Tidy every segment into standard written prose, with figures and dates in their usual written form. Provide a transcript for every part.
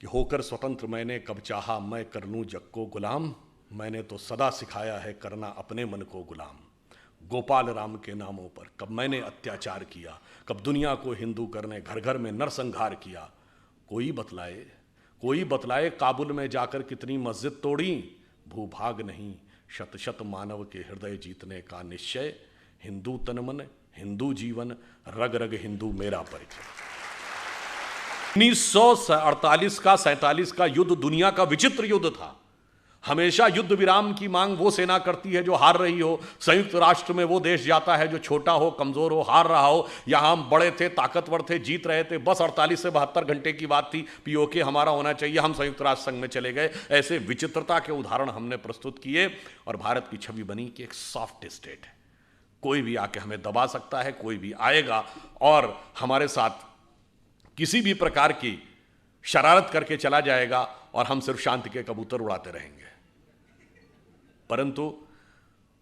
कि होकर स्वतंत्र मैंने कब चाहा मैं कर लूं जग को गुलाम, मैंने तो सदा सिखाया है करना अपने मन को गुलाम। गोपाल राम के नामों पर कब मैंने अत्याचार किया, कब दुनिया को हिंदू करने घर घर में नरसंहार किया। कोई बतलाए काबुल में जाकर कितनी मस्जिद तोड़ी। भूभाग नहीं शत शत मानव के हृदय जीतने का निश्चय। हिंदू तन मन हिंदू जीवन रग रग हिंदू मेरा परिचय। 1948 का 47 का युद्ध दुनिया का विचित्र युद्ध था। हमेशा युद्ध विराम की मांग वो सेना करती है जो हार रही हो। संयुक्त राष्ट्र में वो देश जाता है जो छोटा हो, कमजोर हो, हार रहा हो। यहां हम बड़े थे, ताकतवर थे, जीत रहे थे, बस 48 से 72 घंटे की बात थी, पीओके हमारा होना चाहिए, हम संयुक्त राष्ट्र संघ में चले गए। ऐसे विचित्रता के उदाहरण हमने प्रस्तुत किए और भारत की छवि बनी कि एक सॉफ्ट स्टेट है, कोई भी आके हमें दबा सकता है, कोई भी आएगा और हमारे साथ किसी भी प्रकार की शरारत करके चला जाएगा और हम सिर्फ शांति के कबूतर उड़ाते रहेंगे। परंतु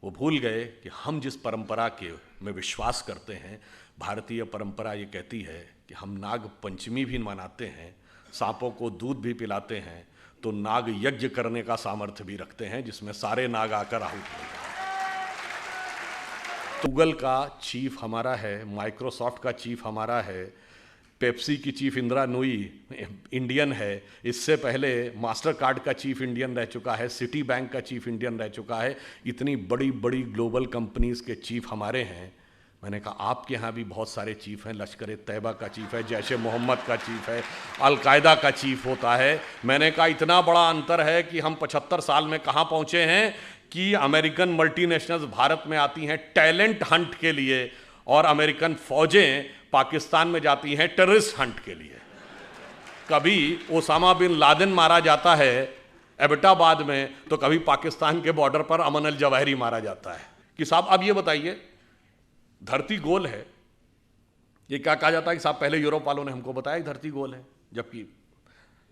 वो भूल गए कि हम जिस परंपरा के में विश्वास करते हैं, भारतीय परंपरा ये कहती है कि हम नाग पंचमी भी मनाते हैं, सांपों को दूध भी पिलाते हैं, तो नाग यज्ञ करने का सामर्थ्य भी रखते हैं जिसमें सारे नाग आकर आहुत हो जाए। गूगल का चीफ हमारा है, माइक्रोसॉफ्ट का चीफ हमारा है, पेप्सी की चीफ इंदिरा नूई इंडियन है, इससे पहले मास्टर कार्ड का चीफ इंडियन रह चुका है, सिटी बैंक का चीफ इंडियन रह चुका है। इतनी बड़ी बड़ी ग्लोबल कंपनीज के चीफ हमारे हैं। मैंने कहा आपके यहाँ भी बहुत सारे चीफ हैं, लश्कर तैयबा का चीफ है, जैश ए मोहम्मद का चीफ है, अलकायदा का चीफ होता है। मैंने कहा इतना बड़ा अंतर है कि हम 75 साल में कहाँ पहुँचे हैं कि अमेरिकन मल्टीनेशनल्स भारत में आती हैं टैलेंट हंट के लिए और अमेरिकन फौजें पाकिस्तान में जाती हैं टेररिस्ट हंट के लिए। कभी ओसामा बिन लादेन मारा जाता है एबटाबाद में, तो कभी पाकिस्तान के बॉर्डर पर अमन अल जवाहिरी मारा जाता है। कि साहब अब ये बताइए, धरती गोल है, ये क्या कहा जाता है कि साहब पहले यूरोप वालों ने हमको बताया कि धरती गोल है, जबकि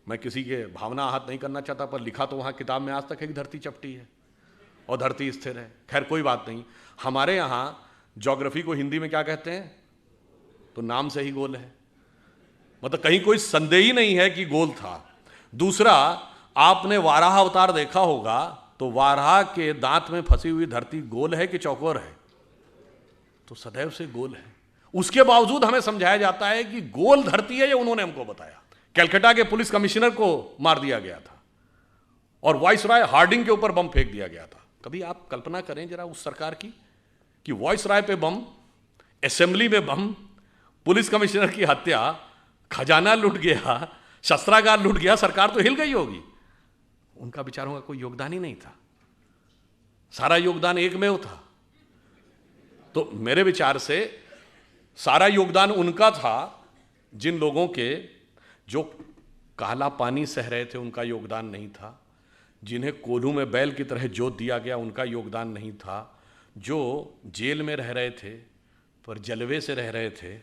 मैं किसी के भावना आहत नहीं करना चाहता, पर लिखा तो वहाँ किताब में आज तक है कि धरती चपटी है और धरती स्थिर है। खैर कोई बात नहीं। हमारे यहाँ ज्योग्राफी को हिंदी में क्या कहते हैं, तो नाम से ही गोल है, मतलब कहीं कोई संदेह ही नहीं है कि गोल था। दूसरा, आपने वाराह अवतार देखा होगा, तो वाराह के दांत में फंसी हुई धरती गोल है कि चौकोर है, तो सदैव से गोल है। उसके बावजूद हमें समझाया जाता है कि गोल धरती है, ये उन्होंने हमको बताया। कलकत्ता के पुलिस कमिश्नर को मार दिया गया था और वाइसराय हार्डिंग के ऊपर बम फेंक दिया गया था। कभी आप कल्पना करें जरा उस सरकार की कि वाइसराय पे बम, असेंबली में बम, पुलिस कमिश्नर की हत्या, खजाना लूट गया, शस्त्रागार लूट गया, सरकार तो हिल गई होगी। उनका बेचारों का कोई योगदान ही नहीं था, सारा योगदान एकमेव था। तो मेरे विचार से सारा योगदान उनका था। जिन लोगों के जो काला पानी सह रहे थे उनका योगदान नहीं था, जिन्हें कोल्हू में बैल की तरह जोत दिया गया उनका योगदान नहीं था, जो जेल में रह रहे थे पर जलवे से रह रहे थे,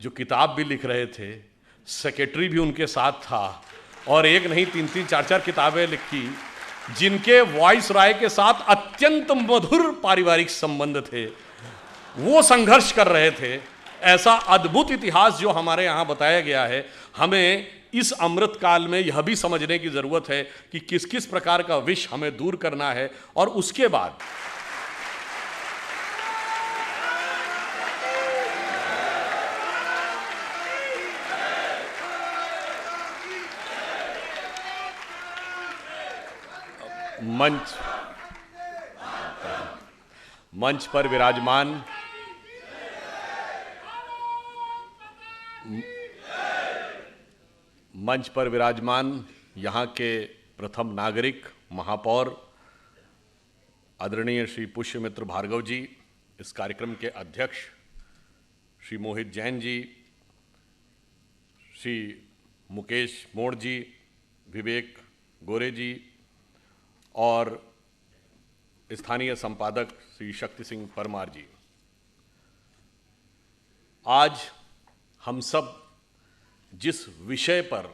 जो किताब भी लिख रहे थे, सेक्रेटरी भी उनके साथ था और एक नहीं 3-3 4-4 किताबें लिखी, जिनके वाइसराय के साथ अत्यंत मधुर पारिवारिक संबंध थे, वो संघर्ष कर रहे थे। ऐसा अद्भुत इतिहास जो हमारे यहाँ बताया गया है। हमें इस अमृत काल में यह भी समझने की जरूरत है कि किस किस प्रकार का विष हमें दूर करना है और उसके बाद मंच पर विराजमान यहाँ के प्रथम नागरिक महापौर आदरणीय श्री पुष्यमित्र भार्गव जी, इस कार्यक्रम के अध्यक्ष श्री मोहित जैन जी, श्री मुकेश मोड़ जी, विवेक गोरे जी और स्थानीय संपादक श्री शक्ति सिंह परमार जी। आज हम सब जिस विषय पर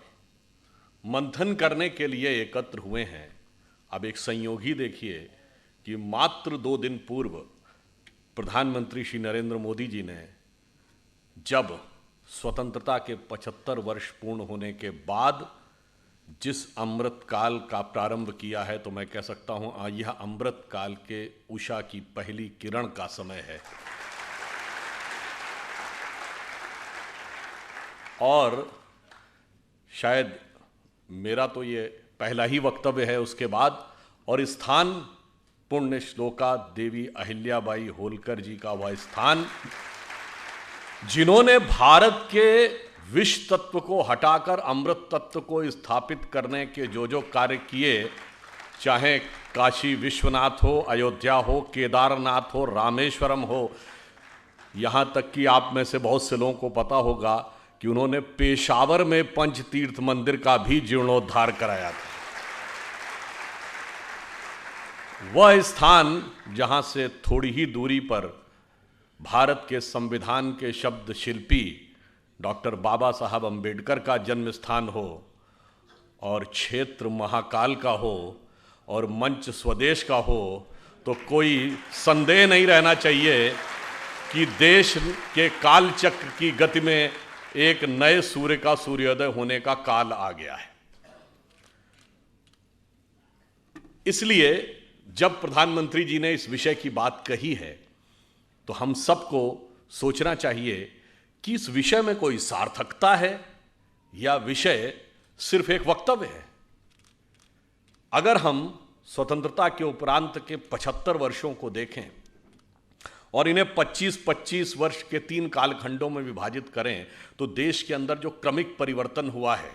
मंथन करने के लिए एकत्र हुए हैं, अब एक संयोगी देखिए कि मात्र 2 दिन पूर्व प्रधानमंत्री श्री नरेंद्र मोदी जी ने जब स्वतंत्रता के 75 वर्ष पूर्ण होने के बाद जिस अमृत काल का प्रारंभ किया है तो मैं कह सकता हूं यह अमृत काल के उषा की पहली किरण का समय है। और शायद मेरा तो ये पहला ही वक्तव्य है उसके बाद, और स्थान पुण्य श्लोका देवी अहिल्याबाई होलकर जी का वह स्थान जिन्होंने भारत के विष तत्व को हटाकर अमृत तत्व को स्थापित करने के जो कार्य किए, चाहे काशी विश्वनाथ हो, अयोध्या हो, केदारनाथ हो, रामेश्वरम हो, यहां तक कि आप में से बहुत से लोगों को पता होगा कि उन्होंने पेशावर में पंच तीर्थ मंदिर का भी जीर्णोद्धार कराया था। वह स्थान जहां से थोड़ी ही दूरी पर भारत के संविधान के शब्द शिल्पी डॉक्टर बाबा साहब अंबेडकर का जन्म स्थान हो, और क्षेत्र महाकाल का हो, और मंच स्वदेश का हो, तो कोई संदेह नहीं रहना चाहिए कि देश के काल चक्र की गति में एक नए सूर्य का सूर्योदय होने का काल आ गया है। इसलिए जब प्रधानमंत्री जी ने इस विषय की बात कही है तो हम सबको सोचना चाहिए कि इस विषय में कोई सार्थकता है या विषय सिर्फ एक वक्तव्य है। अगर हम स्वतंत्रता के उपरांत के 75 वर्षों को देखें और इन्हें 25-25 वर्ष के 3 कालखंडों में विभाजित करें तो देश के अंदर जो क्रमिक परिवर्तन हुआ है,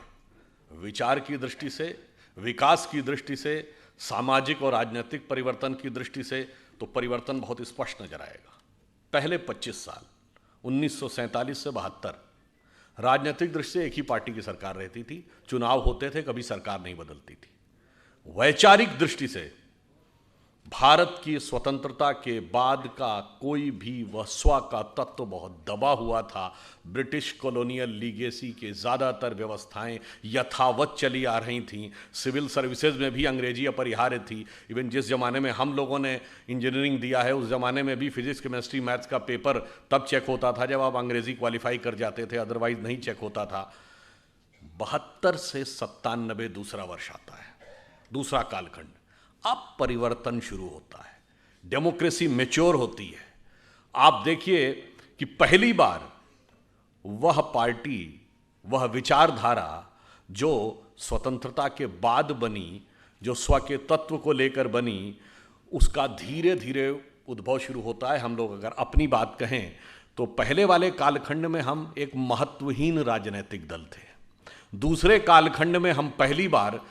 विचार की दृष्टि से, विकास की दृष्टि से, सामाजिक और राजनीतिक परिवर्तन की दृष्टि से, तो परिवर्तन बहुत स्पष्ट नजर आएगा। पहले 25 साल 1947 से 72 राजनीतिक दृष्टि से एक ही पार्टी की सरकार रहती थी, चुनाव होते थे, कभी सरकार नहीं बदलती थी। वैचारिक दृष्टि से भारत की स्वतंत्रता के बाद का कोई भी वस्वा का तत्व बहुत दबा हुआ था। ब्रिटिश कॉलोनियल लीगेसी के ज़्यादातर व्यवस्थाएं यथावत चली आ रही थीं। सिविल सर्विसेज में भी अंग्रेजी अपरिहार्य थी। इवन जिस ज़माने में हम लोगों ने इंजीनियरिंग दिया है उस ज़माने में भी फिजिक्स, केमिस्ट्री, मैथ्स का पेपर तब चेक होता था जब आप अंग्रेजी क्वालिफाई कर जाते थे, अदरवाइज नहीं चेक होता था। 72 से 97 दूसरा वर्ष आता है, दूसरा कालखंड। अब परिवर्तन शुरू होता है, डेमोक्रेसी मैच्योर होती है। आप देखिए कि पहली बार वह पार्टी, वह विचारधारा जो स्वतंत्रता के बाद बनी, जो स्व के तत्व को लेकर बनी, उसका धीरे धीरे उद्भव शुरू होता है। हम लोग अगर अपनी बात कहें तो पहले वाले कालखंड में हम एक महत्वहीन राजनीतिक दल थे। दूसरे कालखंड में हम पहली बार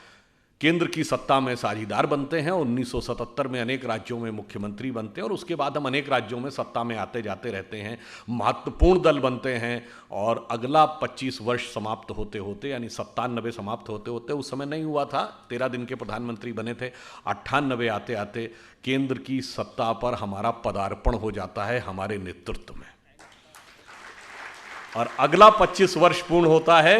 केंद्र की सत्ता में साझीदार बनते हैं। 1977 में अनेक राज्यों में मुख्यमंत्री बनते हैं और उसके बाद हम अनेक राज्यों में सत्ता में आते जाते रहते हैं, महत्वपूर्ण दल बनते हैं। और अगला 25 वर्ष समाप्त होते होते, यानी 97 समाप्त होते होते, उस समय नहीं हुआ था, 13 दिन के प्रधानमंत्री बने थे, 98 आते आते केंद्र की सत्ता पर हमारा पदार्पण हो जाता है हमारे नेतृत्व में। और अगला 25 वर्ष पूर्ण होता है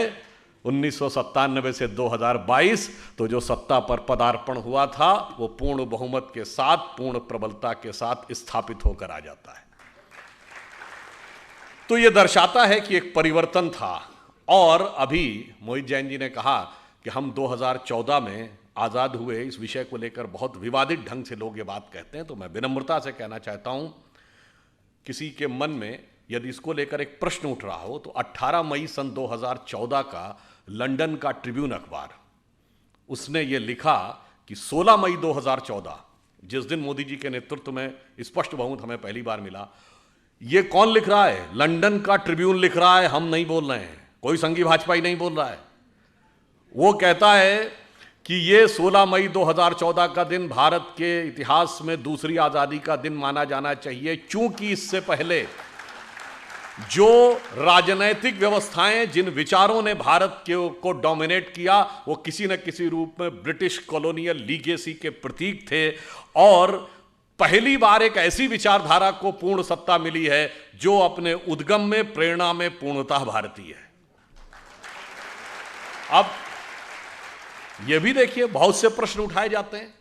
1997 से 2022। तो जो सत्ता पर पदार्पण हुआ था वो पूर्ण बहुमत के साथ, पूर्ण प्रबलता के साथ स्थापित होकर आ जाता है। तो ये दर्शाता है कि एक परिवर्तन था। और अभी मोहित जैन जी ने कहा कि हम 2014 में आजाद हुए, इस विषय को लेकर बहुत विवादित ढंग से लोग ये बात कहते हैं। तो मैं विनम्रता से कहना चाहता हूं, किसी के मन में यदि इसको लेकर एक प्रश्न उठ रहा हो तो 18 मई सन 2014 का लंदन का ट्रिब्यून अखबार, उसने ये लिखा कि 16 मई 2014, जिस दिन मोदी जी के नेतृत्व में स्पष्ट बहुमत हमें पहली बार मिला। ये कौन लिख रहा है? लंदन का ट्रिब्यून लिख रहा है, हम नहीं बोल रहे हैं, कोई संघी भाजपाई नहीं बोल रहा है। वो कहता है कि ये 16 मई 2014 का दिन भारत के इतिहास में दूसरी आजादी का दिन माना जाना चाहिए, क्योंकि इससे पहले जो राजनैतिक व्यवस्थाएं, जिन विचारों ने भारत को डोमिनेट किया, वो किसी न किसी रूप में ब्रिटिश कॉलोनियल लीगेसी के प्रतीक थे। और पहली बार एक ऐसी विचारधारा को पूर्ण सत्ता मिली है जो अपने उद्गम में, प्रेरणा में पूर्णतः भारतीय है। अब यह भी देखिए, बहुत से प्रश्न उठाए जाते हैं।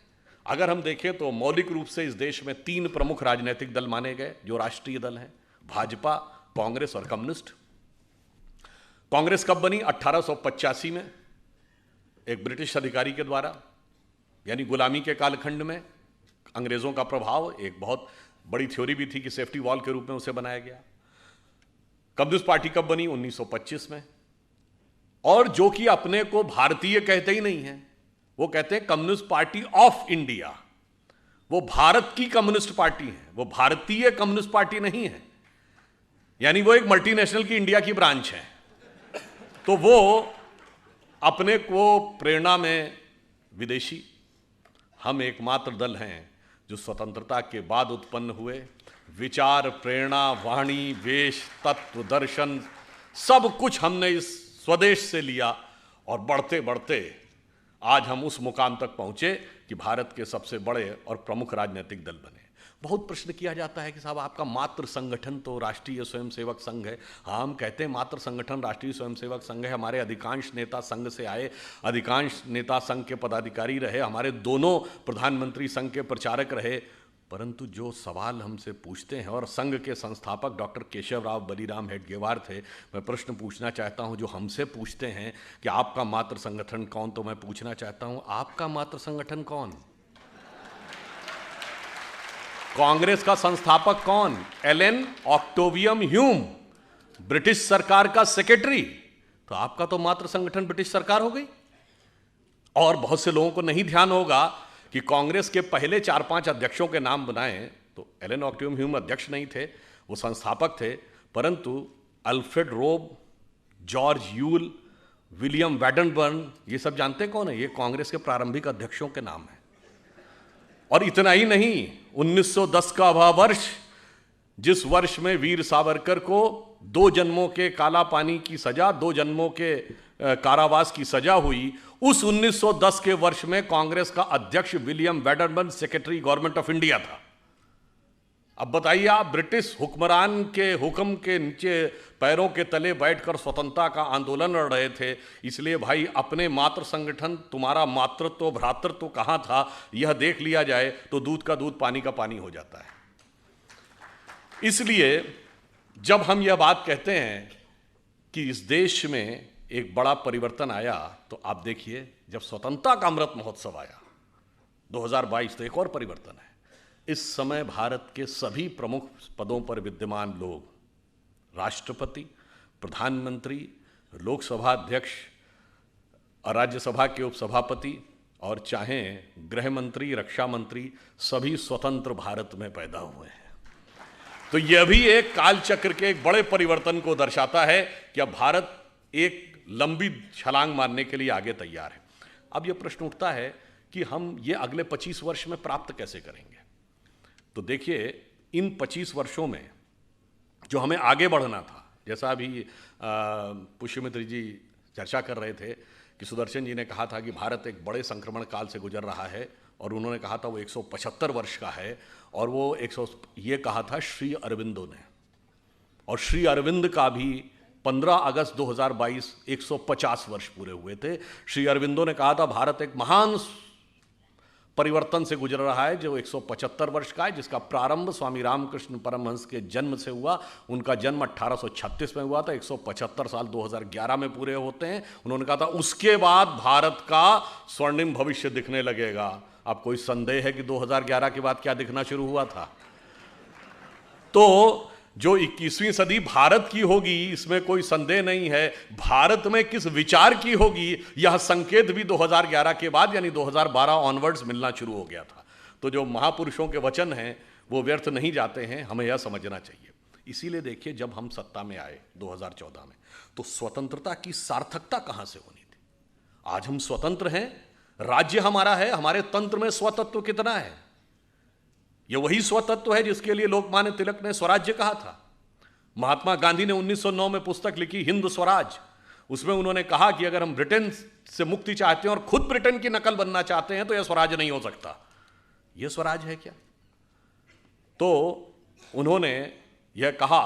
अगर हम देखें तो मौलिक रूप से इस देश में 3 प्रमुख राजनीतिक दल माने गए जो राष्ट्रीय दल हैं, भाजपा, कांग्रेस और कम्युनिस्ट। कांग्रेस कब बनी? 1885 में एक ब्रिटिश अधिकारी के द्वारा, यानी गुलामी के कालखंड में अंग्रेजों का प्रभाव, एक बहुत बड़ी थ्योरी भी थी कि सेफ्टी वॉल के रूप में उसे बनाया गया। कम्युनिस्ट पार्टी कब बनी? 1925 में। और जो कि अपने को भारतीय कहते ही नहीं है, वो कहते हैं कम्युनिस्ट पार्टी ऑफ इंडिया। वो भारत की कम्युनिस्ट पार्टी है, वो भारतीय कम्युनिस्ट पार्टी नहीं है, यानी वो एक मल्टीनेशनल की इंडिया की ब्रांच है। तो वो अपने को प्रेरणा में विदेशी, हम एकमात्र दल हैं जो स्वतंत्रता के बाद उत्पन्न हुए, विचार, प्रेरणा, वाणी, वेश, तत्व, दर्शन, सब कुछ हमने इस स्वदेश से लिया और बढ़ते बढ़ते आज हम उस मुकाम तक पहुंचे कि भारत के सबसे बड़े और प्रमुख राजनीतिक दल बने। बहुत प्रश्न किया जाता है कि साहब आपका मातृ संगठन तो राष्ट्रीय स्वयंसेवक संघ है। हाँ, हम कहते हैं मातृ संगठन राष्ट्रीय स्वयंसेवक संघ है। हमारे अधिकांश नेता संघ से आए, अधिकांश नेता संघ के पदाधिकारी रहे, हमारे दोनों प्रधानमंत्री संघ के प्रचारक रहे। परंतु जो सवाल हमसे पूछते हैं, और संघ के संस्थापक डॉक्टर केशवराव बलीराम हेडगेवार थे, मैं प्रश्न पूछना चाहता हूं जो हमसे पूछते हैं कि आपका मातृ संगठन कौन, तो मैं पूछना चाहता हूं आपका मातृ संगठन कौन? कांग्रेस का संस्थापक कौन? एलन ऑक्टेवियम ह्यूम, ब्रिटिश सरकार का सेक्रेटरी। तो आपका तो मातृ संगठन ब्रिटिश सरकार हो गई। और बहुत से लोगों को नहीं ध्यान होगा कि कांग्रेस के पहले 4-5 अध्यक्षों के नाम बनाए तो एलन ऑक्टेवियम ह्यूम अध्यक्ष नहीं थे, वो संस्थापक थे। परंतु अल्फ्रेड रोब, जॉर्ज यूल, विलियम वैडनबर्न, ये सब जानते कौन है? ये कांग्रेस के प्रारंभिक अध्यक्षों के नाम है। और इतना ही नहीं, 1910 का वह वर्ष जिस वर्ष में वीर सावरकर को 2 जन्मों के काला पानी की सजा, 2 जन्मों के कारावास की सजा हुई, उस 1910 के वर्ष में कांग्रेस का अध्यक्ष William Wedderburn secretary government of India था। अब बताइए, आप ब्रिटिश हुक्मरान के हुक्म के नीचे पैरों के तले बैठकर स्वतंत्रता का आंदोलन लड़ रहे थे। इसलिए भाई, अपने मातृ संगठन, तुम्हारा मातृत्व भ्रातृत्व कहां था, यह देख लिया जाए तो दूध का दूध पानी का पानी हो जाता है। इसलिए जब हम यह बात कहते हैं कि इस देश में एक बड़ा परिवर्तन आया, तो आप देखिए, जब स्वतंत्रता का अमृत महोत्सव आया 2022, तो एक और परिवर्तन है। इस समय भारत के सभी प्रमुख पदों पर विद्यमान लोग, राष्ट्रपति, प्रधानमंत्री, लोकसभा अध्यक्ष और राज्यसभा के उपसभापति, और चाहें गृह मंत्री, रक्षा मंत्री, सभी स्वतंत्र भारत में पैदा हुए हैं। तो यह भी एक कालचक्र के एक बड़े परिवर्तन को दर्शाता है कि अब भारत एक लंबी छलांग मारने के लिए आगे तैयार है। अब यह प्रश्न उठता है कि हम ये अगले 25 वर्ष में प्राप्त कैसे करेंगे? तो देखिए, इन 25 वर्षों में जो हमें आगे बढ़ना था, जैसा अभी पुष्यमित्र जी चर्चा कर रहे थे कि सुदर्शन जी ने कहा था कि भारत एक बड़े संक्रमण काल से गुजर रहा है, और उन्होंने कहा था वो 175 वर्ष का है, और वो ये कहा था श्री अरविंदो ने। और श्री अरविंद का भी 15 अगस्त 2022 150 वर्ष पूरे हुए थे। श्री अरविंदो ने कहा था भारत एक महान परिवर्तन से गुजर रहा है जो 175 वर्ष का है, जिसका प्रारंभ स्वामी रामकृष्ण परमहंस के जन्म से हुआ। उनका जन्म 1836 में हुआ था, 175 साल 2011 में पूरे होते हैं। उन्होंने कहा था उसके बाद भारत का स्वर्णिम भविष्य दिखने लगेगा। अब कोई संदेह है कि 2011 के बाद क्या दिखना शुरू हुआ था? तो जो 21वीं सदी भारत की होगी, इसमें कोई संदेह नहीं है। भारत में किस विचार की होगी, यह संकेत भी 2011 के बाद यानी 2012 ऑनवर्ड्स मिलना शुरू हो गया था। तो जो महापुरुषों के वचन हैं वो व्यर्थ नहीं जाते हैं, हमें यह समझना चाहिए। इसीलिए देखिए, जब हम सत्ता में आए 2014 में, तो स्वतंत्रता की सार्थकता कहां से होनी थी? आज हम स्वतंत्र हैं, राज्य हमारा है, हमारे तंत्र में स्वतत्व कितना है? यह वही स्वतत्व है जिसके लिए लोकमान्य तिलक ने स्वराज्य कहा था। महात्मा गांधी ने 1909 में पुस्तक लिखी हिंद स्वराज। उसमें उन्होंने कहा कि अगर हम ब्रिटेन से मुक्ति चाहते हैं और खुद ब्रिटेन की नकल बनना चाहते हैं तो यह स्वराज नहीं हो सकता। यह स्वराज है क्या? तो उन्होंने यह कहा,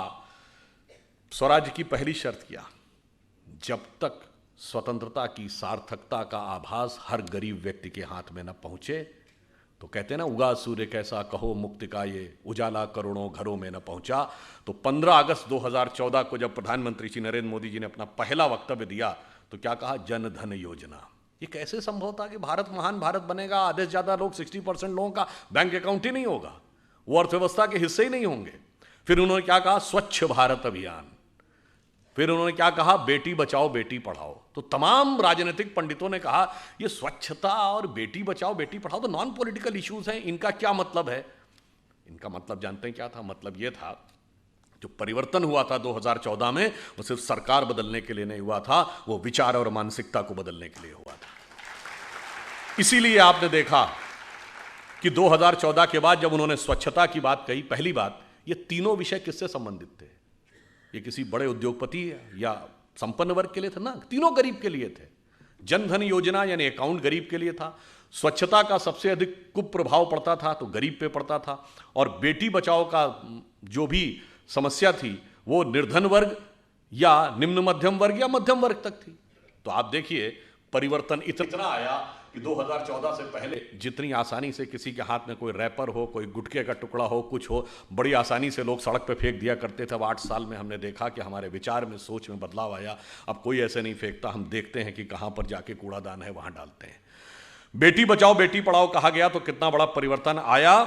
स्वराज की पहली शर्त क्या, जब तक स्वतंत्रता की सार्थकता का आभास हर गरीब व्यक्ति के हाथ में न पहुंचे, तो कहते हैं ना, उगा सूर्य कैसा कहो मुक्ति का ये उजाला करोड़ों घरों में न पहुंचा। तो 15 अगस्त 2014 को जब प्रधानमंत्री श्री नरेंद्र मोदी जी ने अपना पहला वक्तव्य दिया तो क्या कहा? जन धन योजना। ये कैसे संभव था कि भारत महान भारत बनेगा, आधे से ज्यादा लोग 60% लोगों का बैंक अकाउंट ही नहीं होगा, वो अर्थव्यवस्था के हिस्से ही नहीं होंगे। फिर उन्होंने क्या कहा, स्वच्छ भारत अभियान। फिर उन्होंने क्या कहा, बेटी बचाओ बेटी पढ़ाओ। तो तमाम राजनीतिक पंडितों ने कहा ये स्वच्छता और बेटी बचाओ बेटी पढ़ाओ तो नॉन पॉलिटिकल इश्यूज हैं, इनका क्या मतलब है। इनका मतलब जानते हैं क्या था? मतलब यह था जो परिवर्तन हुआ था 2014 में, वो सिर्फ सरकार बदलने के लिए नहीं हुआ था, वो विचार और मानसिकता को बदलने के लिए हुआ था। इसीलिए आपने देखा कि 2014 के बाद जब उन्होंने स्वच्छता की बात कही, पहली बात, ये तीनों विषय किससे संबंधित थे? ये किसी बड़े उद्योगपति या संपन्न वर्ग के लिए थे ना, तीनों गरीब के लिए थे। जनधन योजना यानी अकाउंट गरीब के लिए था, स्वच्छता का सबसे अधिक कुप्रभाव पड़ता था तो गरीब पे पड़ता था, और बेटी बचाओ का जो भी समस्या थी वो निर्धन वर्ग या निम्न मध्यम वर्ग या मध्यम वर्ग तक थी। तो आप देखिए परिवर्तन इतना आया कि 2014 से पहले जितनी आसानी से किसी के हाथ में कोई रैपर हो, कोई गुटखे का टुकड़ा हो, कुछ हो, बड़ी आसानी से लोग सड़क पे फेंक दिया करते थे। अब 8 साल में हमने देखा कि हमारे विचार में, सोच में बदलाव आया। अब कोई ऐसे नहीं फेंकता, हम देखते हैं कि कहाँ पर जाके कूड़ादान है वहाँ डालते हैं। बेटी बचाओ बेटी पढ़ाओ कहा गया तो कितना बड़ा परिवर्तन आया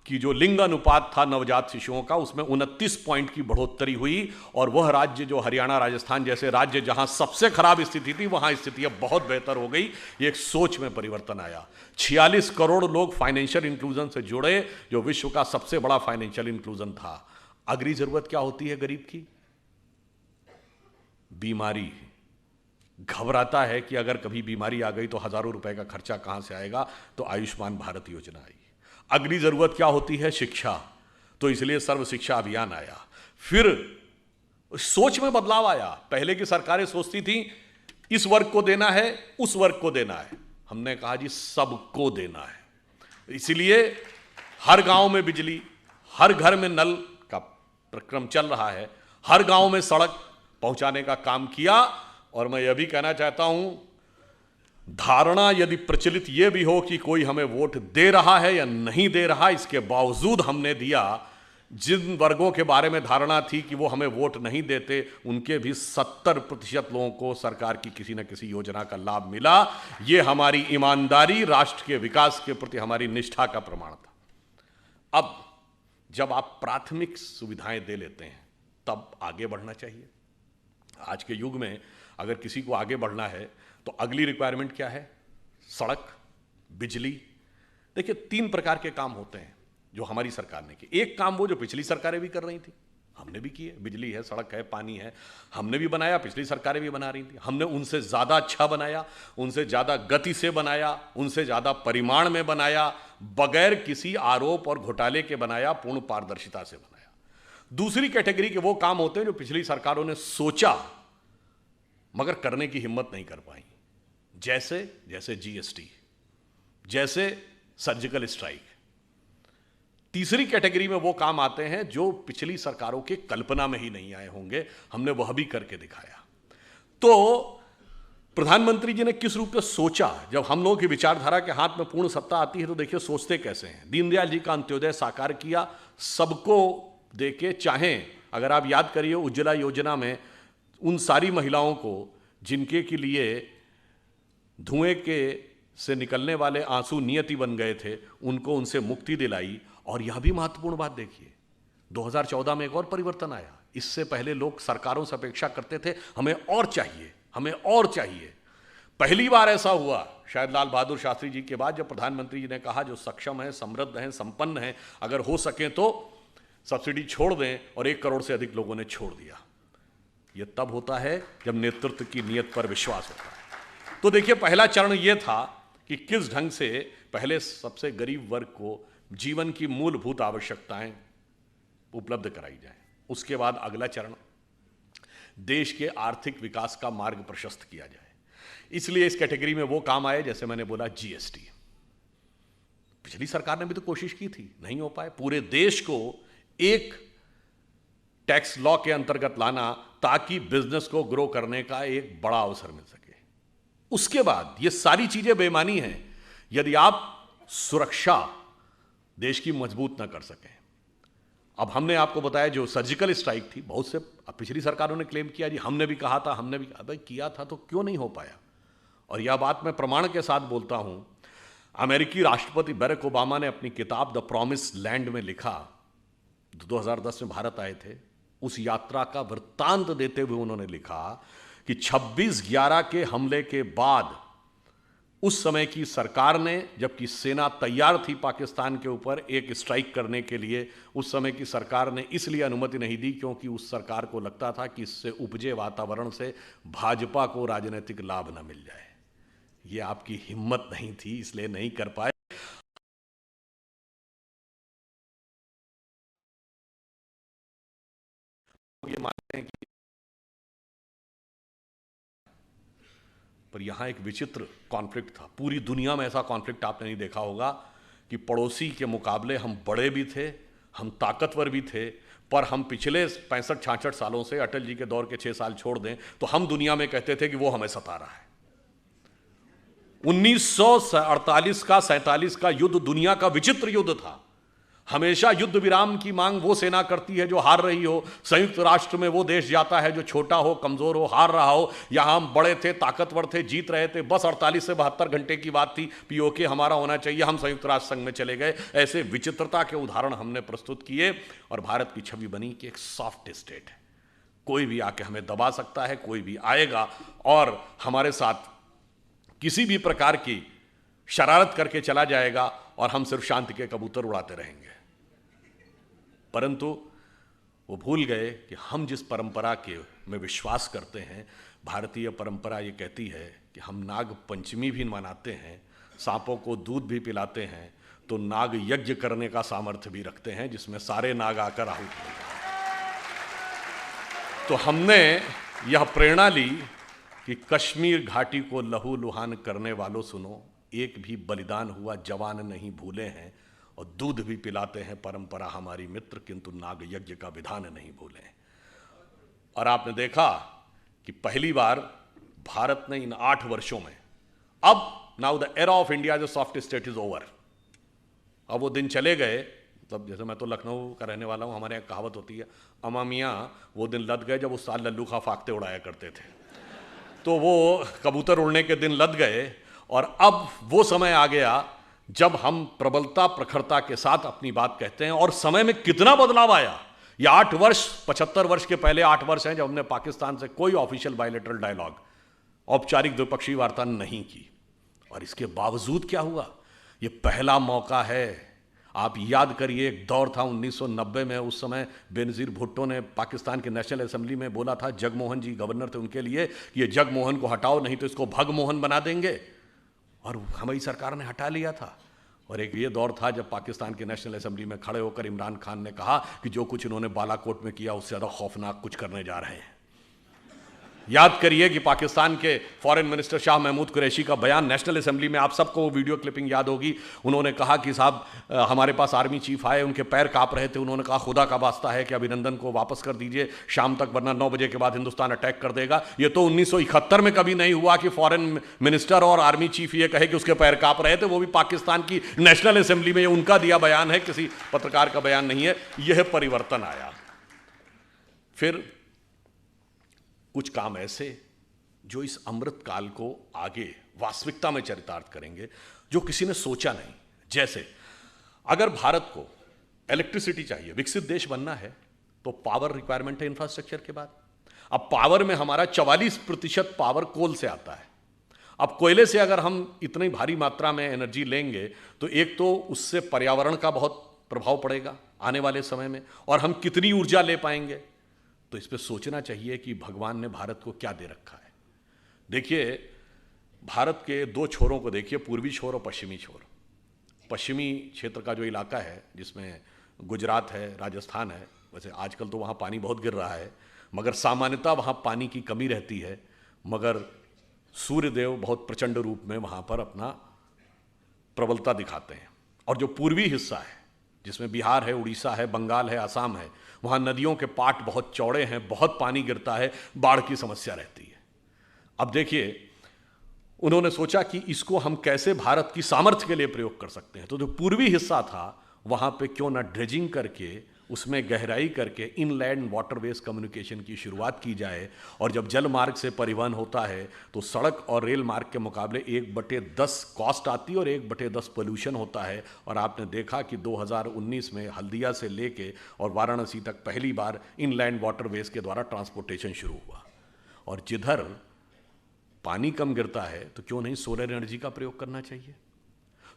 कि जो लिंग अनुपात था नवजात शिशुओं का, उसमें 29 पॉइंट की बढ़ोतरी हुई। और वह राज्य जो हरियाणा, राजस्थान जैसे राज्य जहां सबसे खराब स्थिति थी, वहां स्थिति अब बहुत बेहतर हो गई। ये एक सोच में परिवर्तन आया। 46 करोड़ लोग फाइनेंशियल इंक्लूजन से जुड़े, जो विश्व का सबसे बड़ा फाइनेंशियल इंक्लूजन था। अगली जरूरत क्या होती है गरीब की? बीमारी। घबराता है कि अगर कभी बीमारी आ गई तो हजारों रुपए का खर्चा कहां से आएगा, तो आयुष्मान भारत योजना आई। अगली जरूरत क्या होती है? शिक्षा। तो इसलिए सर्व शिक्षा अभियान आया। फिर सोच में बदलाव आया। पहले की सरकारें सोचती थी इस वर्ग को देना है, उस वर्ग को देना है। हमने कहा जी सबको देना है। इसलिए हर गांव में बिजली, हर घर में नल का प्रक्रम चल रहा है, हर गांव में सड़क पहुंचाने का काम किया। और मैं यह भी कहना चाहता हूं, धारणा यदि प्रचलित यह भी हो कि कोई हमें वोट दे रहा है या नहीं दे रहा, इसके बावजूद हमने दिया। जिन वर्गों के बारे में धारणा थी कि वो हमें वोट नहीं देते, उनके भी 70% लोगों को सरकार की किसी न किसी योजना का लाभ मिला। यह हमारी ईमानदारी, राष्ट्र के विकास के प्रति हमारी निष्ठा का प्रमाण था। अब जब आप प्राथमिक सुविधाएं दे लेते हैं तब आगे बढ़ना चाहिए। आज के युग में अगर किसी को आगे बढ़ना है तो अगली रिक्वायरमेंट क्या है? सड़क, बिजली। देखिए 3 प्रकार के काम होते हैं जो हमारी सरकार ने किए। एक काम वो जो पिछली सरकारें भी कर रही थी, हमने भी किए। बिजली है, सड़क है, पानी है, हमने भी बनाया, पिछली सरकारें भी बना रही थी। हमने उनसे ज़्यादा अच्छा बनाया, उनसे ज़्यादा गति से बनाया, उनसे ज़्यादा परिमाण में बनाया, बगैर किसी आरोप और घोटाले के बनाया, पूर्ण पारदर्शिता से बनाया। दूसरी कैटेगरी के वो काम होते हैं जो पिछली सरकारों ने सोचा मगर करने की हिम्मत नहीं कर पाई, जैसे जीएसटी, जैसे सर्जिकल स्ट्राइक। तीसरी कैटेगरी में वो काम आते हैं जो पिछली सरकारों के कल्पना में ही नहीं आए होंगे, हमने वह भी करके दिखाया। तो प्रधानमंत्री जी ने किस रूप में सोचा? जब हम लोगों की विचारधारा के हाथ में पूर्ण सत्ता आती है तो देखिए सोचते कैसे हैं। दीनदयाल जी का अंत्योदय साकार किया, सबको देके। चाहें अगर आप याद करिए उज्ज्वला योजना में उन सारी महिलाओं को जिनके के लिए धुएं के से निकलने वाले आंसू नियति बन गए थे, उनको उनसे मुक्ति दिलाई। और यह भी महत्वपूर्ण बात देखिए, 2014 में एक और परिवर्तन आया। इससे पहले लोग सरकारों से अपेक्षा करते थे हमें और चाहिए, हमें और चाहिए। पहली बार ऐसा हुआ शायद लाल बहादुर शास्त्री जी के बाद, जब प्रधानमंत्री जी ने कहा जो सक्षम है, समृद्ध हैं, संपन्न हैं, अगर हो सके तो सब्सिडी छोड़ दें, और 1 करोड़ से अधिक लोगों ने छोड़ दिया। यह तब होता है जब नेतृत्व की नीयत पर विश्वास होता है। तो देखिए पहला चरण यह था कि किस ढंग से पहले सबसे गरीब वर्ग को जीवन की मूलभूत आवश्यकताएं उपलब्ध कराई जाए। उसके बाद अगला चरण देश के आर्थिक विकास का मार्ग प्रशस्त किया जाए। इसलिए इस कैटेगरी में वो काम आए, जैसे मैंने बोला जीएसटी। पिछली सरकार ने भी तो कोशिश की थी, नहीं हो पाए। पूरे देश को एक टैक्स लॉ के अंतर्गत लाना ताकि बिजनेस को ग्रो करने का एक बड़ा अवसर मिल सके। उसके बाद ये सारी चीजें बेमानी हैं यदि आप सुरक्षा देश की मजबूत ना कर सकें। अब हमने आपको बताया जो सर्जिकल स्ट्राइक थी, बहुत से पिछली सरकारों ने क्लेम किया जी हमने भी कहा था, हमने भी कहा, भाई किया था तो क्यों नहीं हो पाया? और यह बात मैं प्रमाण के साथ बोलता हूं। अमेरिकी राष्ट्रपति बराक ओबामा ने अपनी किताब द प्रॉमिस लैंड में लिखा, 2010 में भारत आए थे, उस यात्रा का वृत्तांत देते हुए उन्होंने लिखा कि 26/11 के हमले के बाद उस समय की सरकार ने, जबकि सेना तैयार थी पाकिस्तान के ऊपर एक स्ट्राइक करने के लिए, उस समय की सरकार ने इसलिए अनुमति नहीं दी क्योंकि उस सरकार को लगता था कि इससे उपजे वातावरण से भाजपा को राजनीतिक लाभ न मिल जाए। ये आपकी हिम्मत नहीं थी, इसलिए नहीं कर पाए। ये मानते हैं कि, पर यहां एक विचित्र कॉन्फ्लिक्ट था। पूरी दुनिया में ऐसा कॉन्फ्लिक्ट आपने नहीं देखा होगा कि पड़ोसी के मुकाबले हम बड़े भी थे, हम ताकतवर भी थे, पर हम पिछले 65-66 सालों से, अटल जी के दौर के 6 साल छोड़ दें तो हम दुनिया में कहते थे कि वो हमें सता रहा है। 1948 का 47 का युद्ध दुनिया का विचित्र युद्ध था। हमेशा युद्ध विराम की मांग वो सेना करती है जो हार रही हो, संयुक्त राष्ट्र में वो देश जाता है जो छोटा हो, कमजोर हो, हार रहा हो। यहां हम बड़े थे, ताकतवर थे, जीत रहे थे, बस 48 से 72 घंटे की बात थी, पीओके हमारा होना चाहिए, हम संयुक्त राष्ट्र संघ में चले गए। ऐसे विचित्रता के उदाहरण हमने प्रस्तुत किए और भारत की छवि बनी कि एक सॉफ्ट स्टेट है, कोई भी आके हमें दबा सकता है, कोई भी आएगा और हमारे साथ किसी भी प्रकार की शरारत करके चला जाएगा और हम सिर्फ शांति के कबूतर उड़ाते रहेंगे। परंतु वो भूल गए कि हम जिस परंपरा के में विश्वास करते हैं, भारतीय परंपरा ये कहती है कि हम नाग पंचमी भी मनाते हैं, सांपों को दूध भी पिलाते हैं, तो नाग यज्ञ करने का सामर्थ्य भी रखते हैं जिसमें सारे नाग आकर आहुति देंगे। तो हमने यह प्रेरणा ली कि कश्मीर घाटी को लहू लुहान करने वालों सुनो, एक भी बलिदान हुआ जवान नहीं भूले हैं, और दूध भी पिलाते हैं परंपरा हमारी मित्र, किंतु नाग यज्ञ का विधान नहीं भूले। और आपने देखा कि पहली बार भारत ने इन 8 वर्षों में, अब now the era of India जो सॉफ्ट स्टेट इज ओवर, अब वो दिन चले गए। मतलब जैसे मैं तो लखनऊ का रहने वाला हूं, हमारे यहाँ कहावत होती है, अमा मियाँ वो दिन लद गए जब उस साल लल्लू खा फाकते उड़ाया करते थे। तो वो कबूतर उड़ने के दिन लद गए और अब वो समय आ गया जब हम प्रबलता प्रखरता के साथ अपनी बात कहते हैं। और समय में कितना बदलाव आया। ये 8 वर्ष, 75 वर्ष के पहले 8 वर्ष हैं जब हमने पाकिस्तान से कोई ऑफिशियल बायलैटरल डायलॉग, औपचारिक द्विपक्षीय वार्ता नहीं की। और इसके बावजूद क्या हुआ, ये पहला मौका है। आप याद करिए, एक दौर था 1990 में, उस समय बेनज़ीर भुट्टो ने पाकिस्तान के नेशनल असेंबली में बोला था, जगमोहन जी गवर्नर थे उनके लिए, कि ये जगमोहन को हटाओ नहीं तो इसको भगमोहन बना देंगे। और हमारी सरकार ने हटा लिया था। और एक ये दौर था जब पाकिस्तान के नेशनल असेंबली में खड़े होकर इमरान खान ने कहा कि जो कुछ इन्होंने बालाकोट में किया उससे ज़्यादा खौफनाक कुछ करने जा रहे हैं। याद करिए कि पाकिस्तान के फॉरेन मिनिस्टर शाह महमूद कुरैशी का बयान नेशनल असेंबली में, आप सबको वो वीडियो क्लिपिंग याद होगी। उन्होंने कहा कि साहब हमारे पास आर्मी चीफ आए, उनके पैर कांप रहे थे, उन्होंने कहा खुदा का वास्ता है कि अभिनंदन को वापस कर दीजिए शाम तक, वरना 9 बजे के बाद हिंदुस्तान अटैक कर देगा। ये तो 1971 में कभी नहीं हुआ कि फॉरेन मिनिस्टर और आर्मी चीफ ये कहे कि उसके पैर कांप रहे थे, वो भी पाकिस्तान की नेशनल असेंबली में। उनका दिया बयान है, किसी पत्रकार का बयान नहीं है। यह परिवर्तन आया। फिर कुछ काम ऐसे जो इस अमृत काल को आगे वास्तविकता में चरितार्थ करेंगे, जो किसी ने सोचा नहीं। जैसे अगर भारत को इलेक्ट्रिसिटी चाहिए, विकसित देश बनना है, तो पावर रिक्वायरमेंट है इंफ्रास्ट्रक्चर के बाद। अब पावर में हमारा 44% पावर कोल से आता है। अब कोयले से अगर हम इतनी भारी मात्रा में एनर्जी लेंगे तो एक तो उससे पर्यावरण का बहुत प्रभाव पड़ेगा आने वाले समय में, और हम कितनी ऊर्जा ले पाएंगे। तो इस पर सोचना चाहिए कि भगवान ने भारत को क्या दे रखा है। देखिए, भारत के 2 छोरों को देखिए, पूर्वी छोर और पश्चिमी छोर। पश्चिमी क्षेत्र का जो इलाका है, जिसमें गुजरात है, राजस्थान है, वैसे आजकल तो वहाँ पानी बहुत गिर रहा है, मगर सामान्यतः वहाँ पानी की कमी रहती है, मगर सूर्यदेव बहुत प्रचंड रूप में वहाँ पर अपना प्रबलता दिखाते हैं। और जो पूर्वी हिस्सा है, जिसमें बिहार है, उड़ीसा है, बंगाल है, असम है, वहाँ नदियों के पाट बहुत चौड़े हैं, बहुत पानी गिरता है, बाढ़ की समस्या रहती है। अब देखिए, उन्होंने सोचा कि इसको हम कैसे भारत की सामर्थ्य के लिए प्रयोग कर सकते हैं। तो जो पूर्वी हिस्सा था, वहाँ पे क्यों ना ड्रेजिंग करके उसमें गहराई करके इनलैंड वाटरवेज कम्युनिकेशन की शुरुआत की जाए, और जब जल मार्ग से परिवहन होता है तो सड़क और रेल मार्ग के मुकाबले 1/10 कॉस्ट आती है और 1/10 पोल्यूशन होता है। और आपने देखा कि 2019 में हल्दिया से लेके और वाराणसी तक पहली बार इनलैंड वाटरवेज के द्वारा ट्रांसपोर्टेशन शुरू हुआ। और जिधर पानी कम गिरता है तो क्यों नहीं सोलर एनर्जी का प्रयोग करना चाहिए।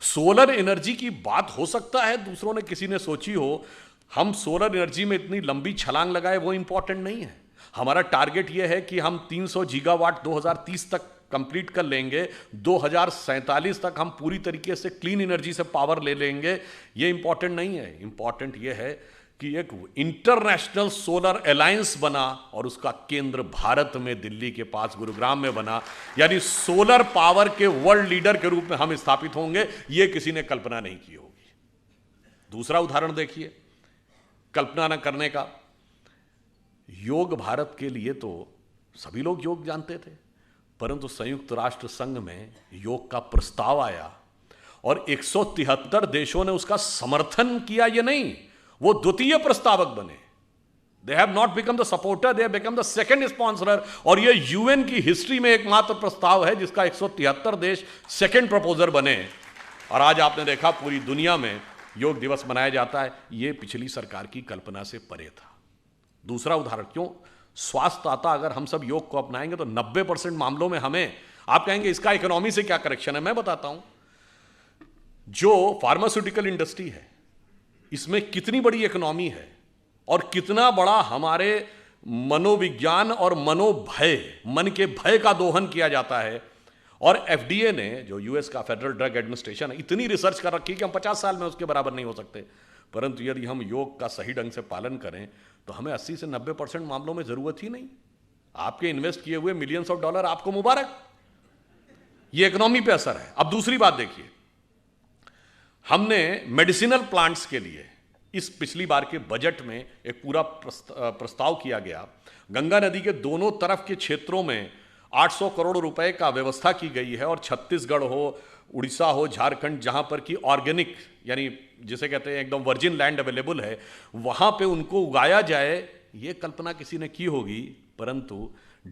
सोलर एनर्जी की बात हो सकता है दूसरों ने, किसी ने सोची हो, हम सोलर एनर्जी में इतनी लंबी छलांग लगाए वो इंपॉर्टेंट नहीं है। हमारा टारगेट ये है कि हम 300 गीगावाट 2030 तक कंप्लीट कर लेंगे, 2047 तक हम पूरी तरीके से क्लीन एनर्जी से पावर ले लेंगे। ये इंपॉर्टेंट नहीं है। इंपॉर्टेंट ये है कि एक इंटरनेशनल सोलर अलायंस बना और उसका केंद्र भारत में दिल्ली के पास गुरुग्राम में बना, यानी सोलर पावर के वर्ल्ड लीडर के रूप में हम स्थापित होंगे। यह किसी ने कल्पना नहीं की होगी। दूसरा उदाहरण देखिए कल्पना न करने का। योग भारत के लिए तो सभी लोग योग जानते थे, परंतु संयुक्त राष्ट्र संघ में योग का प्रस्ताव आया और 173 देशों ने उसका समर्थन किया। ये नहीं, वो द्वितीय प्रस्तावक बने। They have not become the supporter, they have become the second sponsorer. और ये यूएन की हिस्ट्री में एकमात्र प्रस्ताव है जिसका 173 देश सेकंड प्रपोजर बने। और आज आपने देखा पूरी दुनिया में योग दिवस मनाया जाता है। ये पिछली सरकार की कल्पना से परे था। दूसरा उदाहरण, क्यों स्वास्थ्य आता, अगर हम सब योग को अपनाएंगे तो 90% मामलों में हमें, आप कहेंगे इसका इकोनॉमी से क्या कनेक्शन है, मैं बताता हूं। जो फार्मास्यूटिकल इंडस्ट्री है इसमें कितनी बड़ी इकोनॉमी है और कितना बड़ा हमारे मनोविज्ञान और मनोभय, मन के भय का दोहन किया जाता है। और एफडीए ने, जो यूएस का फेडरल ड्रग एडमिनिस्ट्रेशन है, इतनी रिसर्च कर रखी कि हम 50 साल में उसके बराबर नहीं हो सकते। परंतु यदि हम योग का सही ढंग से पालन करें तो हमें 80 से 90% मामलों में जरूरत ही नहीं। आपके इन्वेस्ट किए हुए मिलियंस ऑफ डॉलर आपको मुबारक। ये इकोनॉमी पे असर है। अब दूसरी बात देखिए, हमने मेडिसिनल प्लांट्स के लिए इस पिछली बार के बजट में एक पूरा प्रस्ताव किया गया। गंगा नदी के दोनों तरफ के क्षेत्रों में 800 करोड़ रुपए का व्यवस्था की गई है। और छत्तीसगढ़ हो, उड़ीसा हो, झारखंड, जहां पर कि ऑर्गेनिक, यानी जिसे कहते हैं एकदम वर्जिन लैंड अवेलेबल है, वहां पे उनको उगाया जाए। ये कल्पना किसी ने की होगी, परंतु